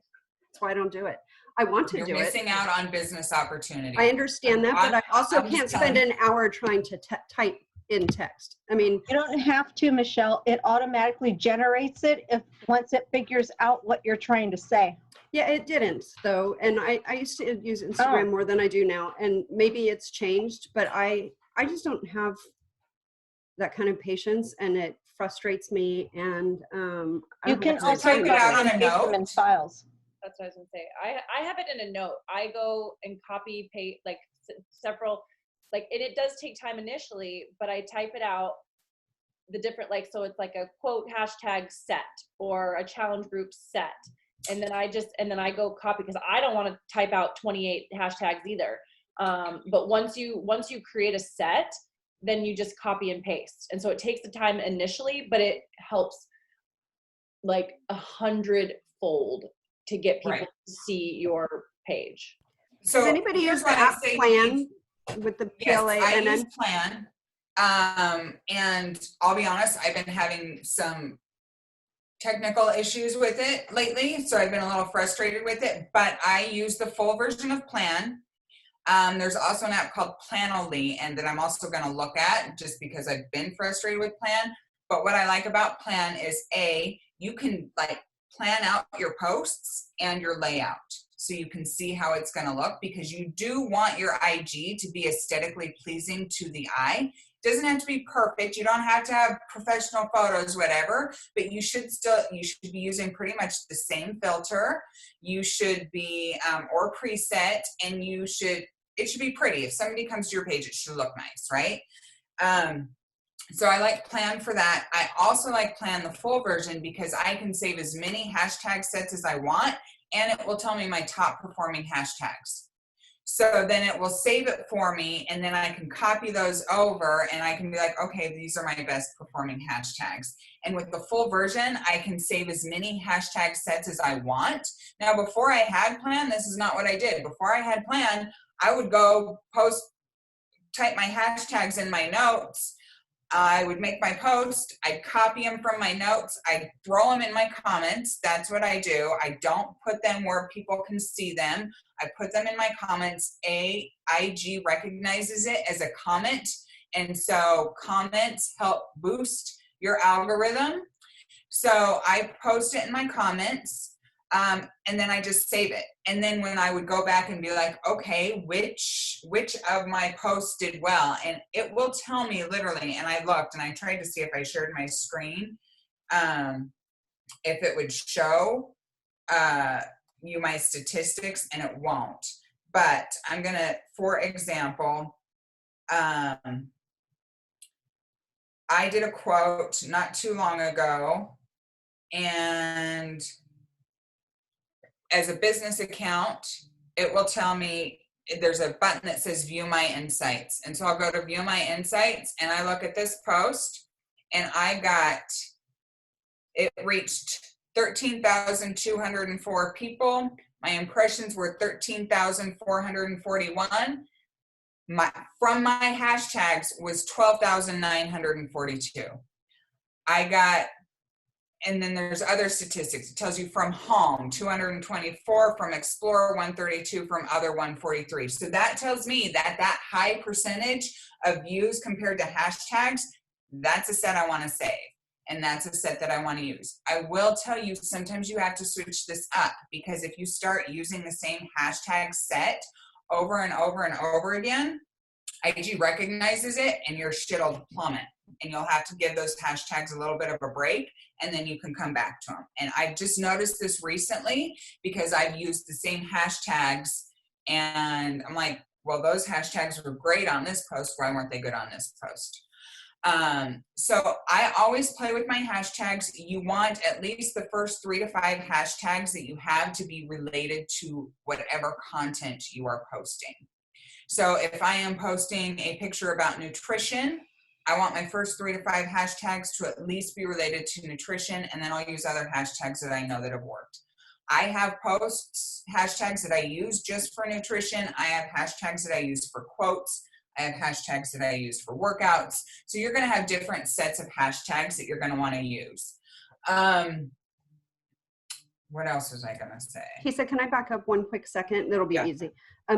I don't do it. I want to do it. You're missing out on business opportunity. I understand that, but I also can't spend an hour trying to type in text. I mean, You don't have to, Michelle. It automatically generates it once it figures out what you're trying to say. yeah, it didn't though. And I used to use Instagram more than I do now. And maybe it's changed, but I just don't have that kind of patience, and it frustrates me. And You can also type it out on a paste them in note. files. That's what I was gonna say. I have it in a note. I go and copy paste like several, like, and it does take time initially, but I type it out, the different, like, so it's like a quote hashtag set or a challenge group set. And then I go copy, because I don't want to type out 28 hashtags either. But once you create a set, then you just copy and paste. And so it takes the time initially, but it helps like 100-fold to get people to see your page. So does anybody use the here's what I app say, Plan with the PLA? Yes, I and use then Plan. And I'll be honest, I've been having some technical issues with it lately, so I've been a little frustrated with it, but I use the full version of Plan. There's also an app called Planoly, and that I'm also going to look at just because I've been frustrated with Plan. But what I like about Plan is you can like plan out your posts and your layout, so you can see how it's going to look, because you do want your IG to be aesthetically pleasing to the eye. It doesn't have to be perfect. You don't have to have professional photos, whatever, but you should be using pretty much the same filter. You should be, or preset, and it should be pretty. If somebody comes to your page, it should look nice, right? So I like Plan for that. I also like Plan the full version because I can save as many hashtag sets as I want, and it will tell me my top performing hashtags. So then it will save it for me, and then I can copy those over, and I can be like, okay, these are my best performing hashtags. And with the full version, I can save as many hashtag sets as I want. Now, before I had Plan, this is not what I did. Before I had Plan, I would go type my hashtags in my notes. I would make my post, I'd copy them from my notes, I'd throw them in my comments. That's what I do. I don't put them where people can see them. I put them in my comments. IG recognizes it as a comment, and so comments help boost your algorithm. So I post it in my comments, and then I just save it. And then when I would go back and be like, okay, which of my posts did well? And it will tell me literally, and I looked and I tried to see if I shared my screen, if it would show you my statistics, and it won't. But I'm gonna, for example, I did a quote not too long ago, and as a business account, it will tell me, there's a button that says view my insights. And so I'll go to view my insights and I look at this post, and it reached 13,204 people. My impressions were 13,441. From my hashtags was 12,942. And then there's other statistics. It tells you from home, 224, from explore, 132, from other, 143. So that tells me that high percentage of views compared to hashtags, that's a set I want to save. And that's a set that I want to use. I will tell you, sometimes you have to switch this up, because if you start using the same hashtag set over and over and over again, IG recognizes it and your shit will plummet. And you'll have to give those hashtags a little bit of a break, and then you can come back to them. And I've just noticed this recently because I've used the same hashtags, and I'm like, well, those hashtags were great on this post. Why weren't they good on this post? So I always play with my hashtags. You want at least the first 3 to 5 hashtags that you have to be related to whatever content you are posting. So if I am posting a picture about nutrition, I want my first 3 to 5 hashtags to at least be related to nutrition, and then I'll use other hashtags that I know that have worked. I have hashtags that I use just for nutrition. I have hashtags that I use for quotes. I have hashtags that I use for workouts. So you're going to have different sets of hashtags that you're going to want to use. What else was I going to say? Kesa, can I back up one quick second? That'll be Yeah. easy.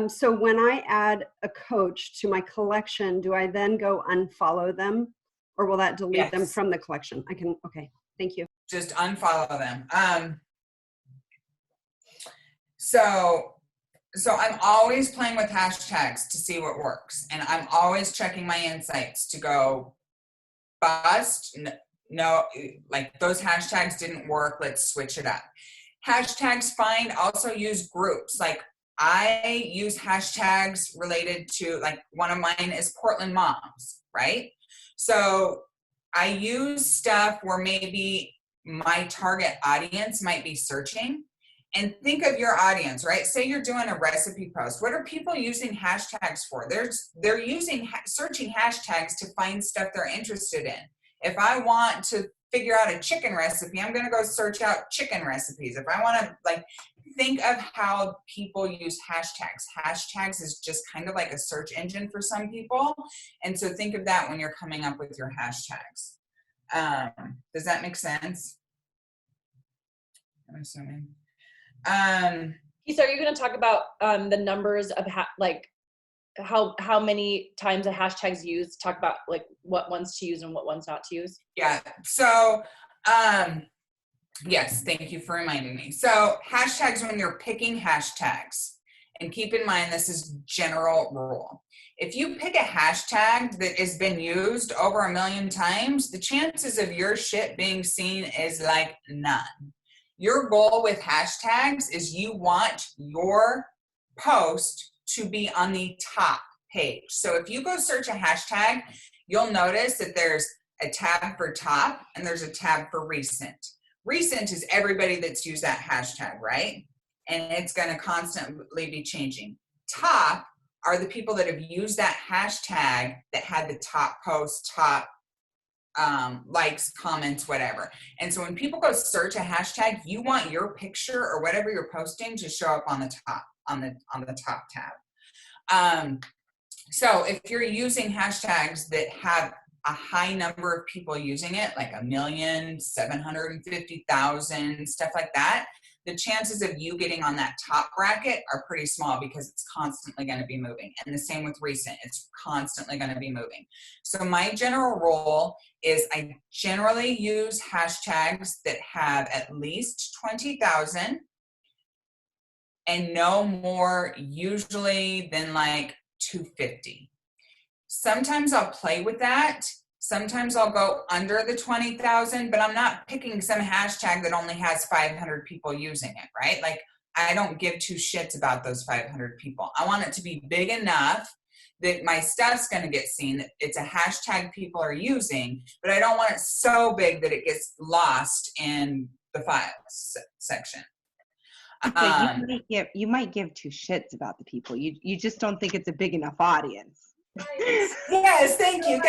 So when I add a coach to my collection, do I then go unfollow them, or will that delete them from the collection? Okay, thank you. Just unfollow them. So I'm always playing with hashtags to see what works. And I'm always checking my insights to go, bust, no, like those hashtags didn't work, let's switch it up. Hashtags fine, also use groups. Like I use hashtags related to, like one of mine is Portland moms, right? So I use stuff where maybe my target audience might be searching. And think of your audience, right? Say you're doing a recipe post. What are people using hashtags for? They're using searching hashtags to find stuff they're interested in. If I want to figure out a chicken recipe, I'm going to go search out chicken recipes. If I want to, like, think of how people use hashtags. Hashtags is just kind of like a search engine for some people. And so think of that when you're coming up with your hashtags. Does that make sense? I'm assuming. Kesa, are you going to talk about the numbers of how many times a hashtag's used? Talk about like what ones to use and what ones not to use. Yeah. So yes, thank you for reminding me. So hashtags, when you're picking hashtags, and keep in mind this is general rule. If you pick a hashtag that has been used over 1 million times, the chances of your shit being seen is like none. Your goal with hashtags is you want your post to be on the top page. So if you go search a hashtag, you'll notice that there's a tab for top and there's a tab for recent. Recent is everybody that's used that hashtag, right? And it's going to constantly be changing. Top are the people that have used that hashtag that had the top post, top likes, comments, whatever. And so when people go search a hashtag, you want your picture or whatever you're posting to show up on the top, on the top tab. So if you're using hashtags that have a high number of people using it, like 1,750,000, stuff like that, the chances of you getting on that top bracket are pretty small because it's constantly going to be moving. And the same with recent, it's constantly going to be moving. So my general rule is I generally use hashtags that have at least 20,000 and no more usually than like 250. Sometimes I'll play with that. Sometimes I'll go under the 20,000, but I'm not picking some hashtag that only has 500 people using it, right? Like I don't give two shits about those 500 people. I want it to be big enough that my stuff's going to get seen, that it's a hashtag people are using, but I don't want it so big that it gets lost in the files section. You might give two shits about the people. You just don't think it's a big enough audience. Yes, thank you.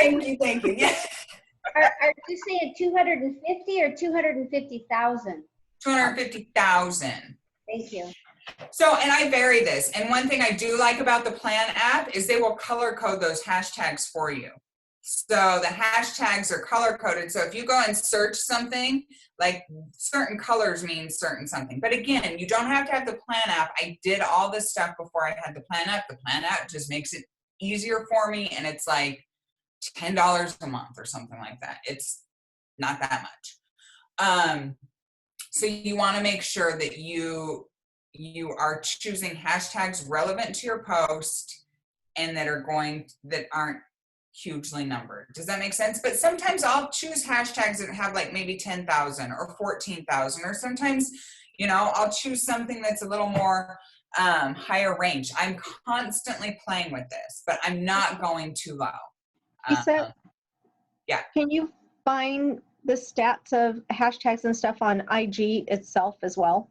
Yes. Are you saying 250 or 250,000? 250,000. Thank you. So, and I vary this. And one thing I do like about the Plan app is they will color code those hashtags for you. So the hashtags are color coded. So if you go and search something, like certain colors mean certain something. But again, you don't have to have the Plan app. I did all this stuff before I had the Plan app. The Plan app just makes it easier for me. And it's like $10 a month or something like that. It's not that much. So you want to make sure that you are choosing hashtags relevant to your post and that aren't hugely numbered. Does that make sense? But sometimes I'll choose hashtags that have like maybe 10,000 or 14,000, or sometimes, I'll choose something that's a little more higher range. I'm constantly playing with this, but I'm not going too low. Kesa, yeah. Can you find the stats of hashtags and stuff on IG itself as well?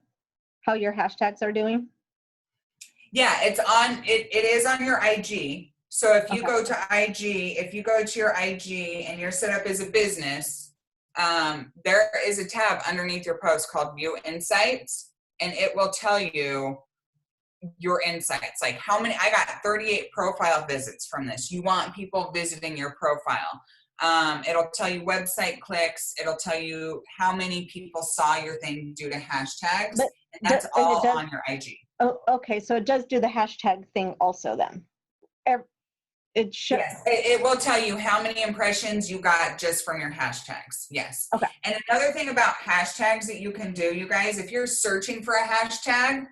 How your hashtags are doing? Yeah, it is on your IG. So if you go to IG, if you go to your IG and you're set up as a business, there is a tab underneath your post called View Insights, and it will tell you your insights. Like I got 38 profile visits from this. You want people visiting your profile. It'll tell you website clicks. It'll tell you how many people saw your thing due to hashtags. And that's all on your IG. Oh, okay. So it does do the hashtag thing also then. Yes, it will tell you how many impressions you got just from your hashtags. Yes. Okay. And another thing about hashtags that you can do, you guys, if you're searching for a hashtag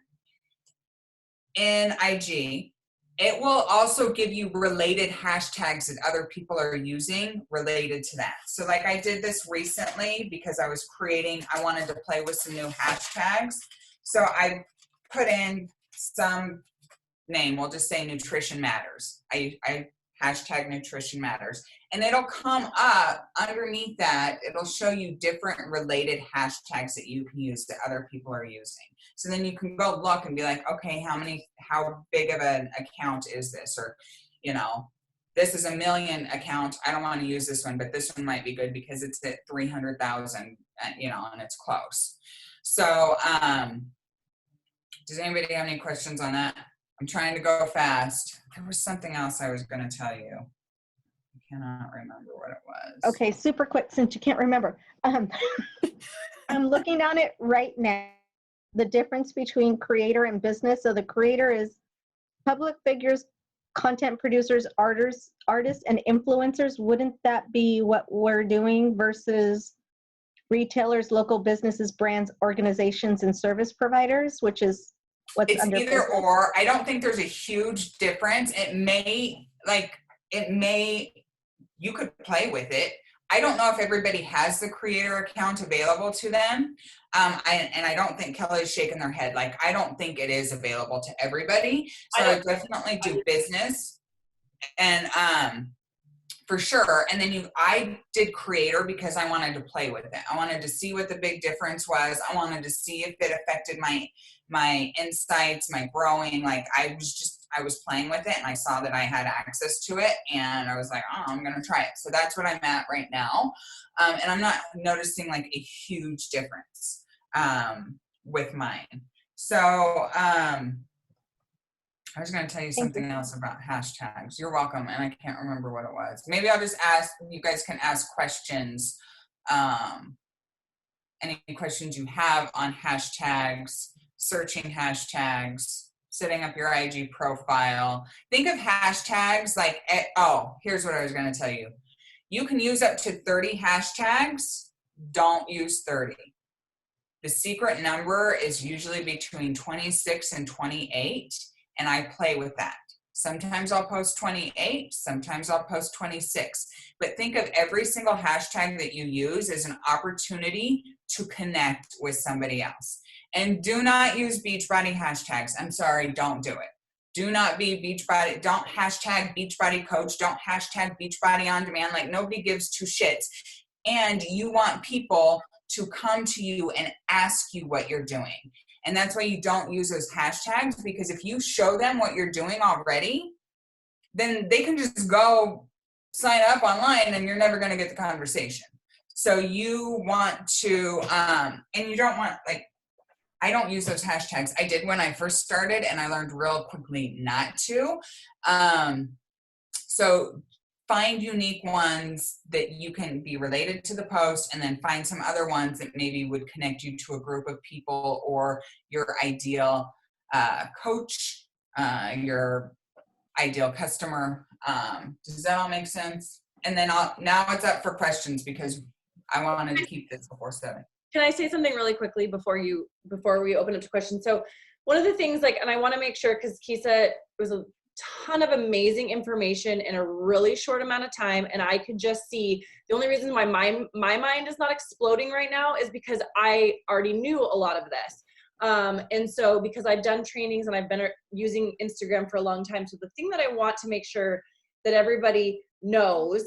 in IG, it will also give you related hashtags that other people are using related to that. So like I did this recently because I wanted to play with some new hashtags. So I put in some name, we'll just say Nutrition Matters. I hashtag Nutrition Matters. And it'll come up underneath that, it'll show you different related hashtags that you can use that other people are using. So then you can go look and be like, okay, how big of an account is this? Or, this is a 1 million account. I don't want to use this one, but this one might be good because it's at 300,000, and it's close. So, does anybody have any questions on that? I'm trying to go fast. There was something else I was going to tell you. I cannot remember what it was. Okay, super quick since you can't remember. I'm looking on it right now. The difference between creator and business. So the creator is public figures, content producers, artists, and influencers. Wouldn't that be what we're doing versus retailers, local businesses, brands, organizations, and service providers, which is what's it's under either business? or. I don't think there's a huge difference. You could play with it. I don't know if everybody has the creator account available to them. I don't think Kelly's shaking their head. Like, I don't think it is available to everybody. So I definitely do business and for sure. And then I did creator because I wanted to play with it. I wanted to see what the big difference was. I wanted to see if it affected my insights, my growing. Like I was playing with it and I saw that I had access to it and I was like, oh, I'm going to try it. So that's what I'm at right now. And I'm not noticing like a huge difference with mine. So I was going to tell you something else about hashtags. You're welcome. And I can't remember what it was. Maybe I'll just ask, you guys can ask questions any questions you have on hashtags, searching hashtags, setting up your IG profile. Think of hashtags like, oh, here's what I was going to tell you. You can use up to 30 hashtags. Don't use 30. The secret number is usually between 26 and 28, and I play with that. Sometimes I'll post 28, sometimes I'll post 26. But think of every single hashtag that you use as an opportunity to connect with somebody else. And do not use Beachbody hashtags. I'm sorry, don't do it. Do not be Beachbody. Don't hashtag Beachbody Coach. Don't hashtag Beachbody On Demand. Like, nobody gives two shits. And you want people to come to you and ask you what you're doing. And that's why you don't use those hashtags, because if you show them what you're doing already, then they can just go sign up online and you're never going to get the conversation. So you want to, and you don't want, like, I don't use those hashtags. I did when I first started, and I learned real quickly not to. So find unique ones that you can be related to the post, and then find some other ones that maybe would connect you to a group of people or your ideal coach, your ideal customer. Does that all make sense? And then now it's up for questions, because I wanted to keep this before 7. Can I say something really quickly before we open up to questions? So one of the things, like, and I want to make sure, because Kesa was a ton of amazing information in a really short amount of time, and I could just see the only reason why my mind is not exploding right now is because I already knew a lot of this. And so because I've done trainings and I've been using Instagram for a long time. So the thing that I want to make sure that everybody knows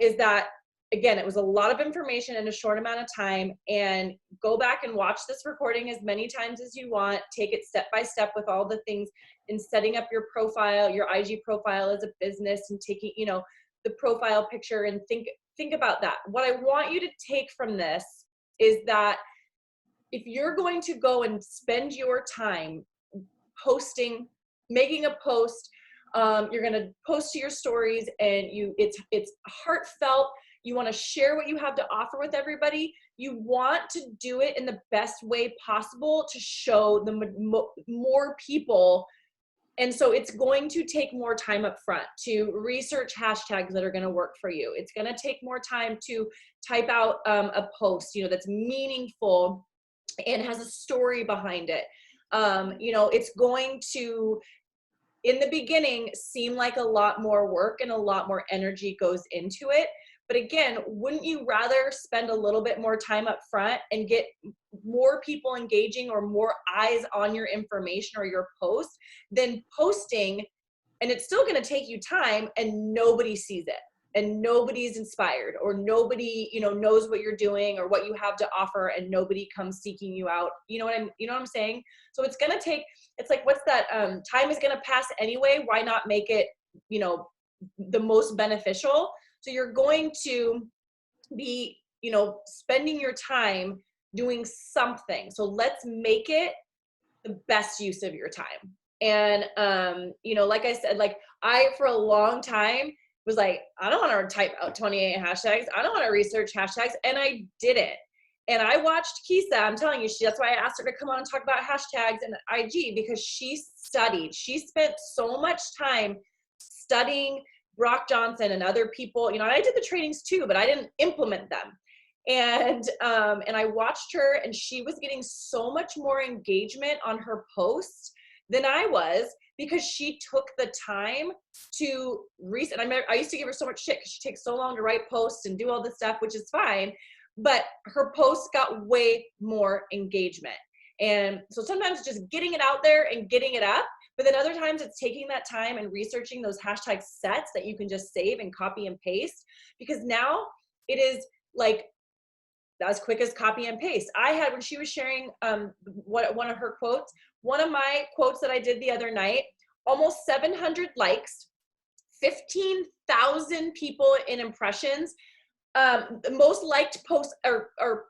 is that, again, it was a lot of information in a short amount of time, and go back and watch this recording as many times as you want. Take it step by step with all the things in setting up your profile, your IG profile as a business, and taking, the profile picture, and think about that. What I want you to take from this is that if you're going to go and spend your time posting, making a post, you're going to post to your stories, and it's heartfelt. You want to share what you have to offer with everybody. You want to do it in the best way possible to show the more people. And so it's going to take more time up front to research hashtags that are going to work for you. It's going to take more time to type out a post, that's meaningful and has a story behind it. It's going to, in the beginning, seem like a lot more work and a lot more energy goes into it. But again, wouldn't you rather spend a little bit more time up front and get more people engaging or more eyes on your information or your post than posting, and it's still going to take you time and nobody sees it and nobody's inspired, or nobody, knows what you're doing or what you have to offer, and nobody comes seeking you out. You know what I'm saying? So it's going to take, it's like, what's that? Time is going to pass anyway. Why not make it, the most beneficial? So you're going to be, spending your time doing something. So let's make it the best use of your time. And, like I said, I, for a long time, was like, I don't want to type out 28 hashtags. I don't want to research hashtags. And I didn't. And I watched Kesa. I'm telling you, that's why I asked her to come on and talk about hashtags and IG, because she studied. She spent so much time studying Brock Johnson and other people. I did the trainings too, but I didn't implement them. And I watched her, and she was getting so much more engagement on her posts than I was, because she took the time to research. I used to give her so much shit because she takes so long to write posts and do all this stuff, which is fine. But her posts got way more engagement. And so sometimes just getting it out there and getting it up, but then other times it's taking that time and researching those hashtag sets that you can just save and copy and paste, because now it is like as quick as copy and paste. I had, when she was sharing one of her quotes, one of my quotes that I did the other night, almost 700 likes, 15,000 people in impressions, the most liked post or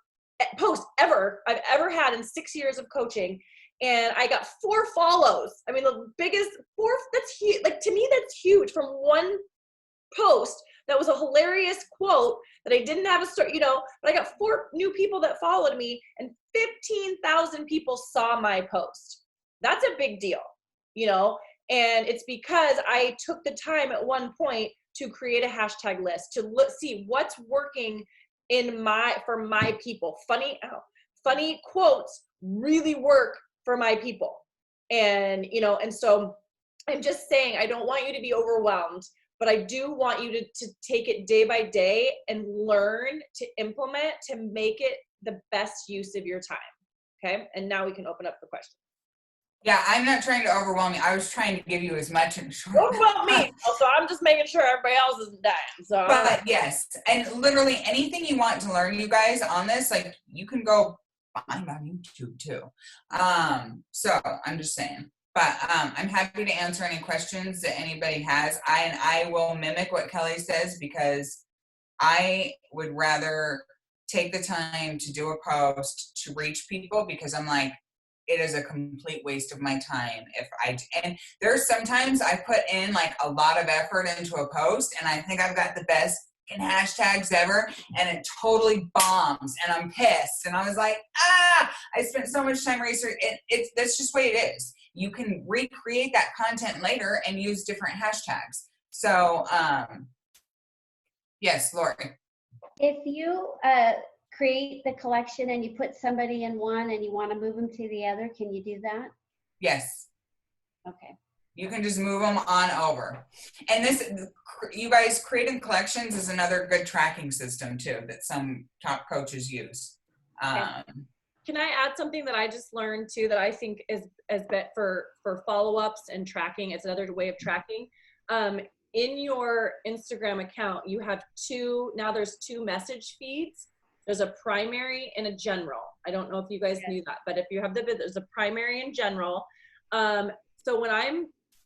post ever I've ever had in 6 years of coaching. And I got 4 follows. I mean, the biggest 4, that's huge. Like, to me, that's huge. From one post, that was a hilarious quote that I didn't have a story, but I got 4 new people that followed me and 15,000 people saw my post. That's a big deal, and it's because I took the time at one point to create a hashtag list to see what's working for my people. Funny quotes really work for my people. And, and so I'm just saying, I don't want you to be overwhelmed, but I do want you to take it day by day and learn to implement to make it the best use of your time. Okay. And now we can open up for questions. Yeah, I'm not trying to overwhelm you. I was trying to give you as much instruction. Overwhelm me. So I'm just making sure everybody else isn't dying. So, but yes, and literally anything you want to learn, you guys, on this, like, you can go find on YouTube too. So I'm just saying. But I'm happy to answer any questions that anybody has. I will mimic what Kelly says, because I would rather take the time to do a post to reach people, because I'm like, it is a complete waste of my time and there's sometimes I put in like a lot of effort into a post and I think I've got the best hashtags ever and it totally bombs and I'm pissed and I was like, I spent so much time researching it. That's just the way it is. You can recreate that content later and use different hashtags. So yes, Lori. If you create the collection and you put somebody in one and you want to move them to the other, can you do that? Yes. Okay. You can just move them on over. And this, you guys, creating collections is another good tracking system too that some top coaches use. Can I add something that I just learned too that I think is for follow-ups and tracking? It's another way of tracking. In your Instagram account, you have there's 2 message feeds. There's a primary and a general. I don't know if you guys knew that, but if you have there's a primary and general. So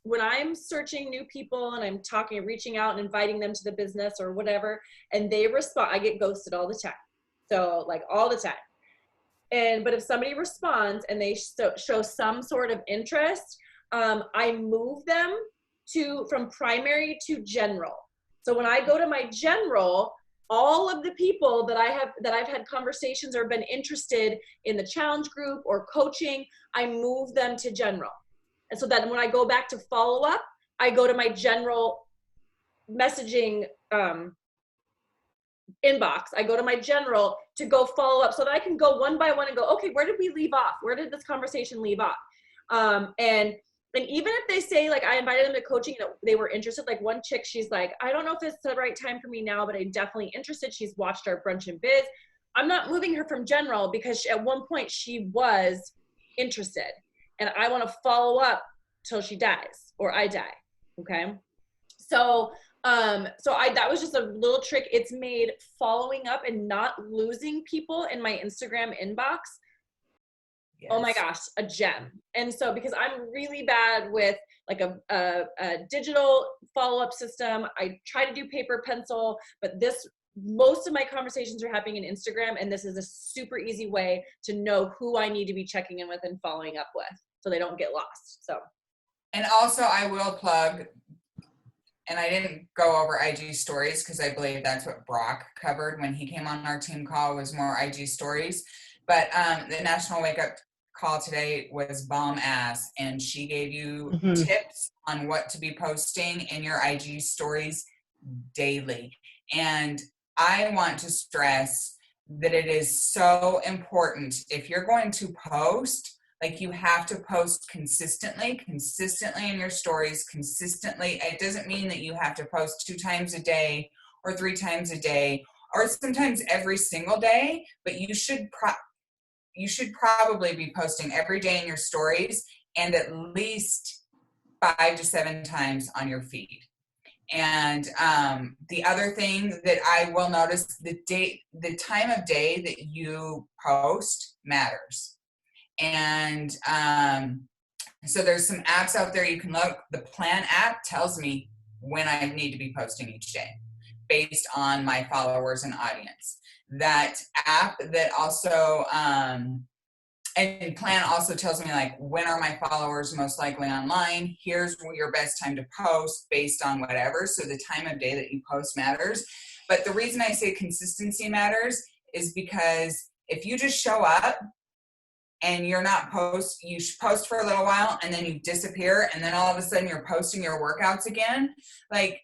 when I'm searching new people and I'm reaching out and inviting them to the business or whatever, and they respond, I get ghosted all the time. So like all the time. But if somebody responds and they show some sort of interest, I move them from primary to general. So when I go to my general, all of the people that I've had conversations or been interested in the challenge group or coaching, I move them to general. And so then when I go back to follow up, I go to my general messaging inbox. I go to my general to go follow up so that I can go one by one and go, okay, where did we leave off? Where did this conversation leave off? And even if they say, like, I invited them to coaching and they were interested, like one chick, she's like, I don't know if it's the right time for me now, but I'm definitely interested. She's watched our Brunch and Biz. I'm not moving her from general because at one point she was interested and I want to follow up till she dies or I die. Okay. So that was just a little trick. It's made following up and not losing people in my Instagram inbox. Yes. Oh my gosh, a gem. And so because I'm really bad with like a digital follow-up system, I try to do paper pencil, but most of my conversations are happening in Instagram, and this is a super easy way to know who I need to be checking in with and following up with so they don't get lost. So. And also I will plug, and I didn't go over IG stories because I believe that's what Brock covered when he came on our team call, was more IG stories. But the National Wake Up Call today was bomb ass, and she gave you tips on what to be posting in your IG stories daily. And I want to stress that it is so important. If you're going to post, like, you have to post consistently in your stories, consistently. It doesn't mean that you have to post 2 times a day or 3 times a day or sometimes every single day, but you should probably be posting every day in your stories and at least 5 to 7 times on your feed. And the other thing that I will notice, the time of day that you post matters. And so there's some apps out there you can look. The Plan app tells me when I need to be posting each day based on my followers and audience. That app that also And plan also tells me like, when are my followers most likely online? Here's your best time to post based on whatever. So the time of day that you post matters. But the reason I say consistency matters is because if you just show up and you're not you post for a little while and then you disappear and then all of a sudden you're posting your workouts again, like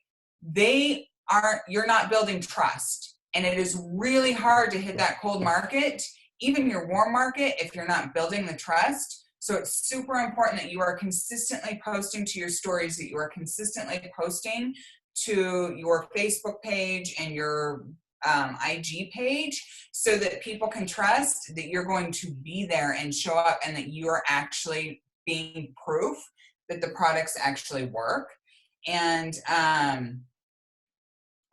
you're not building trust. And it is really hard to hit that cold market, even your warm market, if you're not building the trust. So it's super important that you are consistently posting to your stories, that you are consistently posting to your Facebook page and your IG page, so that people can trust that you're going to be there and show up, and that you are actually being proof that the products actually work. And I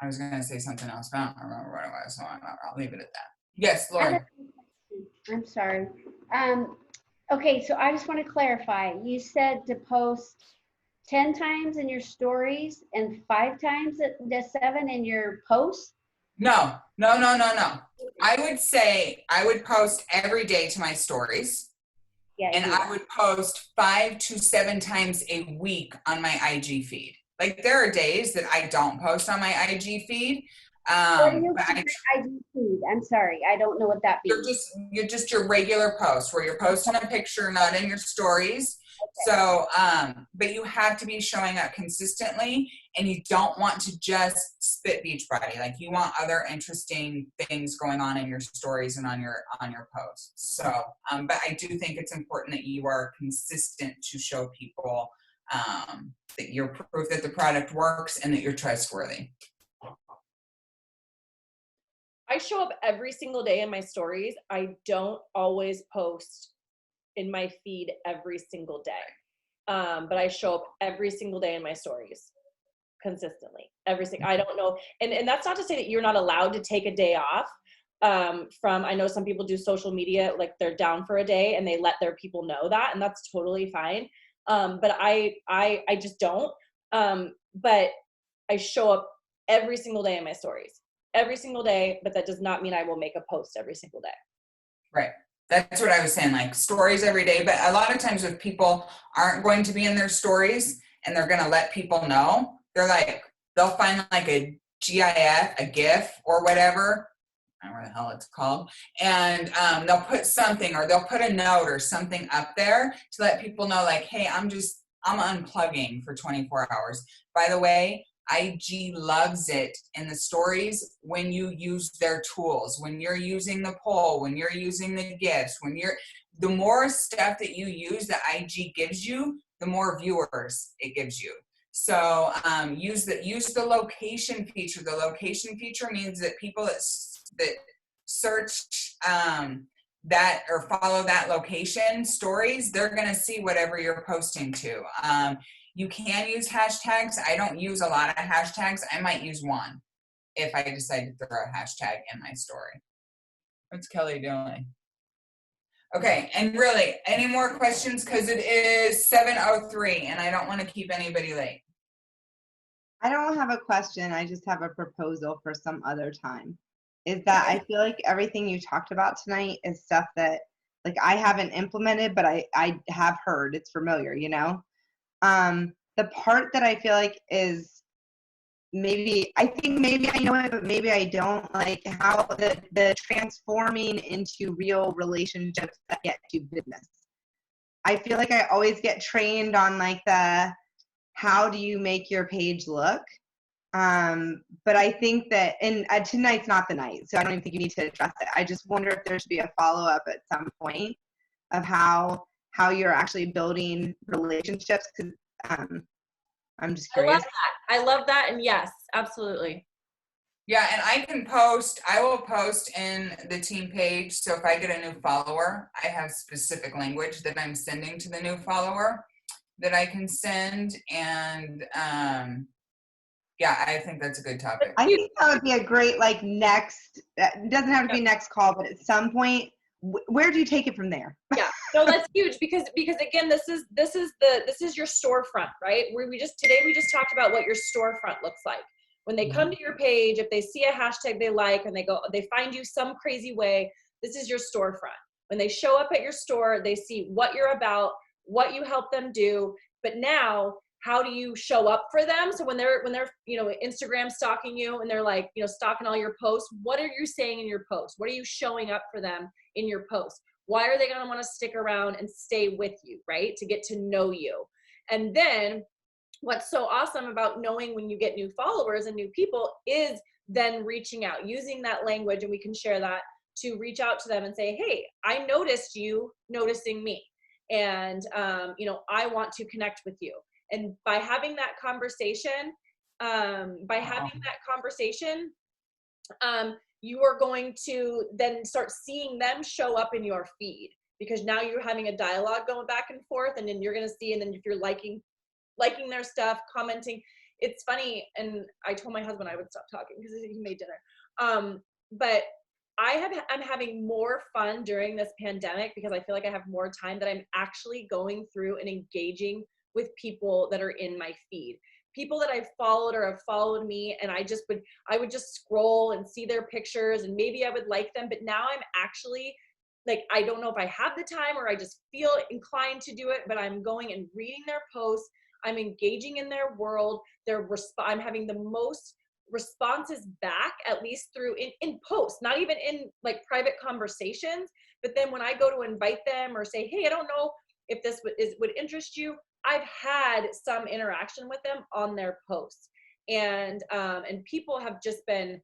was going to say something else, but I don't remember what it was, so I'll leave it at that. Yes, Lori. I'm sorry. Okay, so I just want to clarify. You said to post 10 times in your stories and 5 times the 7 in your posts? No. I would say I would post every day to my stories. Yeah, and I would post 5 to 7 times a week on my IG feed. Like, there are days that I don't post on my IG feed. What do you mean IG feed? I'm sorry, I don't know what that means. You're just your regular post where you're posting a picture, not in your stories. Okay. So, but you have to be showing up consistently, and you don't want to just spit Beachbody. Like, you want other interesting things going on in your stories and on your posts. So, but I do think it's important that you are consistent to show people that you're proof that the product works and that you're trustworthy. I show up every single day in my stories. I don't always post in my feed every single day. But I show up every single day in my stories consistently. I don't know. And that's not to say that you're not allowed to take a day off I know some people do social media, like they're down for a day and they let their people know that, and that's totally fine. But I just don't. But I show up every single day in my stories. Every single day, but that does not mean I will make a post every single day. Right. That's what I was saying, like stories every day. But a lot of times if people aren't going to be in their stories and they're going to let people know, they'll find like a GIF, a GIF or whatever, I don't know what the hell it's called. And they'll put something, or they'll put a note or something up there to let people know, like, hey, I'm unplugging for 24 hours. By the way, IG loves it in the stories when you use their tools, when you're using the poll, when you're using the GIFs, the more stuff that you use that IG gives you, the more viewers it gives you. So use the location feature. The location feature means that people that search that or follow that location stories, they're going to see whatever you're posting to. You can use hashtags. I don't use a lot of hashtags. I might use one if I decide to throw a hashtag in my story. What's Kelly doing? Okay, and really, any more questions? Because it is 7:03 and I don't want to keep anybody late. I don't have a question. I just have a proposal for some other time. Is that I feel like everything you talked about tonight is stuff that, like, I haven't implemented, but I have heard. It's familiar, you know? The part that I feel like is I think maybe I know it, but maybe I don't, like how the transforming into real relationships that get to business. I feel like I always get trained on like the how do you make your page look? But I think that, and tonight's not the night, so I don't even think you need to address it. I just wonder if there should be a follow-up at some point of how you're actually building relationships, because I'm just curious. I love that, and yes, absolutely. Yeah, and I will post in the team page, so if I get a new follower, I have specific language that I'm sending to the new follower that I can send, and yeah, I think that's a good topic. I think that would be a great, like, next, it doesn't have to be next call, but at some point, where do you take it from there? Yeah, no, that's huge because again, this is your storefront, right? We just talked about what your storefront looks like. When they come to your page, if they see a hashtag they like and they find you some crazy way, this is your storefront. When they show up at your store, they see what you're about, what you help them do. But now, how do you show up for them? So when they're Instagram stalking you and they're like, stalking all your posts, what are you saying in your post? What are you showing up for them in your post? Why are they going to want to stick around and stay with you, right? To get to know you. And then what's so awesome about knowing when you get new followers and new people is then reaching out, using that language, and we can share that, to reach out to them and say, hey, I noticed you noticing me. And, I want to connect with you. And by having that conversation, you are going to then start seeing them show up in your feed, because now you're having a dialogue going back and forth, and then you're going to see, and then if you're liking their stuff, commenting. It's funny, and I told my husband I would stop talking because he made dinner. But I'm having more fun during this pandemic because I feel like I have more time, that I'm actually going through and engaging with people that are in my feed. People that I've followed or have followed me, and I would just scroll and see their pictures, and maybe I would like them, but now I'm actually like, I don't know if I have the time or I just feel inclined to do it, but I'm going and reading their posts. I'm engaging in their world. I'm having the most responses back, at least through in posts, not even in like private conversations. But then when I go to invite them or say, hey, I don't know if this would interest you, I've had some interaction with them on their posts. And people have just been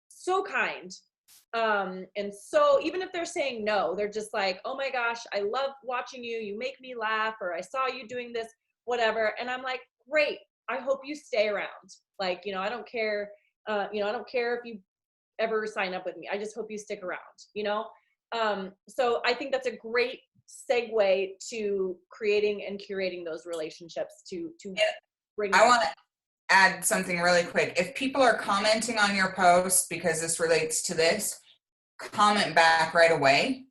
so kind. And so even if they're saying no, they're just like, oh my gosh, I love watching you. You make me laugh, or I saw you doing this, whatever. And I'm like, great. I hope you stay around. Like, I don't care. I don't care if you ever sign up with me. I just hope you stick around, So I think that's a great segue to creating and curating those relationships to bring. I want to add something really quick. If people are commenting on your posts, because this relates to this, comment back right away.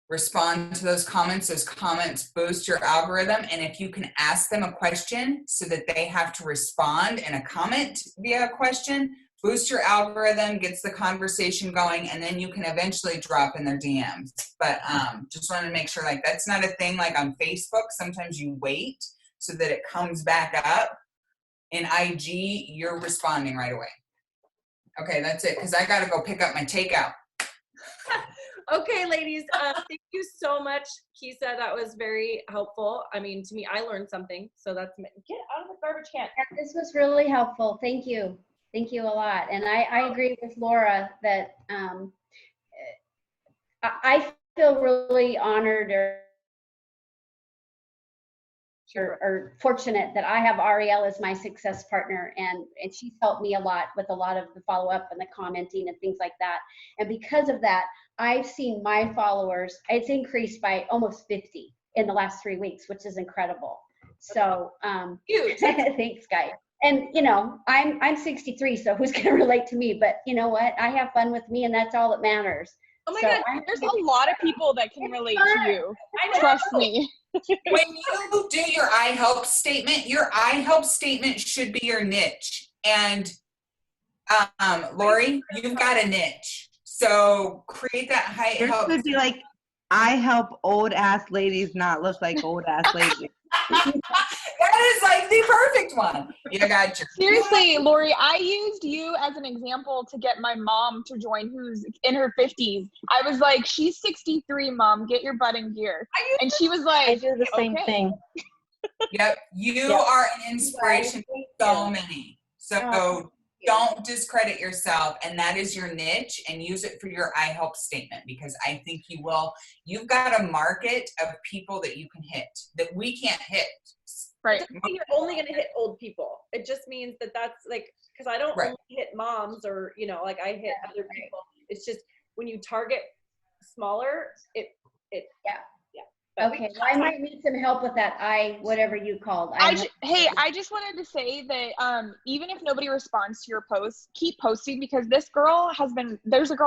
Respond to those comments. Those comments boost your algorithm. And if you can ask them a question so that they have to respond in a comment via a question, boost your algorithm, gets the conversation going, and then you can eventually drop in their DMs. But just wanted to make sure, like, that's not a thing like on Facebook. Sometimes you wait so that it comes back up. In IG, you're responding right away. Okay, that's it, because I got to go pick up my takeout. Okay, ladies, thank you so much, Kesa. That was very helpful. I mean, to me, I learned something. So get out of the garbage can. This was really helpful. Thank you. Thank you a lot. And I agree with Laura that I feel really honored or fortunate that I have Ariel as my success partner, and she's helped me a lot with a lot of the follow-up and the commenting and things like that. And because of that, I've seen my followers, it's increased by almost 50 in the last 3 weeks, which is incredible. So huge. Thanks, guys. And I'm 63, so who's gonna relate to me? But you know what? I have fun with me, and that's all that matters. Oh my God, there's a lot of people that can relate to you. Trust me. When you do your I help statement, your I help statement should be your niche. And Lori, you've got a niche. So create that I help. It should be like, I help old ass ladies not look like old ass ladies. That is like the perfect one. You got your. Seriously, Lori, I used you as an example to get my mom to join, who's in her 50s. I was like, she's 63, Mom, get your butt in gear. And she was like, I do the same thing. Yep, you are an inspiration to so many. So don't discredit yourself, and that is your niche, and use it for your I help statement, because I think you will. You've got a market of people that you can hit that we can't hit. Right. It doesn't mean you're only going to hit old people. It just means that's like, because I don't only hit moms or, like I hit other people. It's just when you target smaller, it. Okay, well, I might need some help with that. Whatever you called. I just wanted to say that even if nobody responds to your posts, keep posting, because there's a girl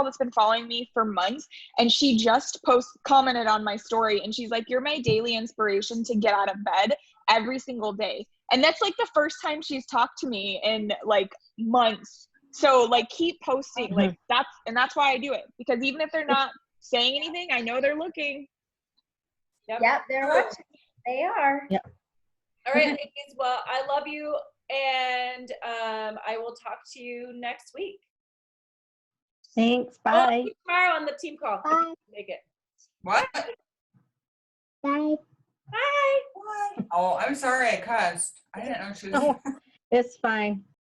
that's been following me for months, and she just commented on my story, and she's like, you're my daily inspiration to get out of bed every single day. And that's like the first time she's talked to me in like months. So like keep posting. Like that's why I do it, because even if they're not saying anything. I know they're looking. Yep. Yep, they're watching. They are. Yep. All right, ladies. Well, I love you, and I will talk to you next week. Thanks. Oh, I'll Bye. see you tomorrow on the team call. If you Bye. can make it. What? Bye. Bye. What? Oh, I'm sorry I cussed. I didn't know she was. It's fine.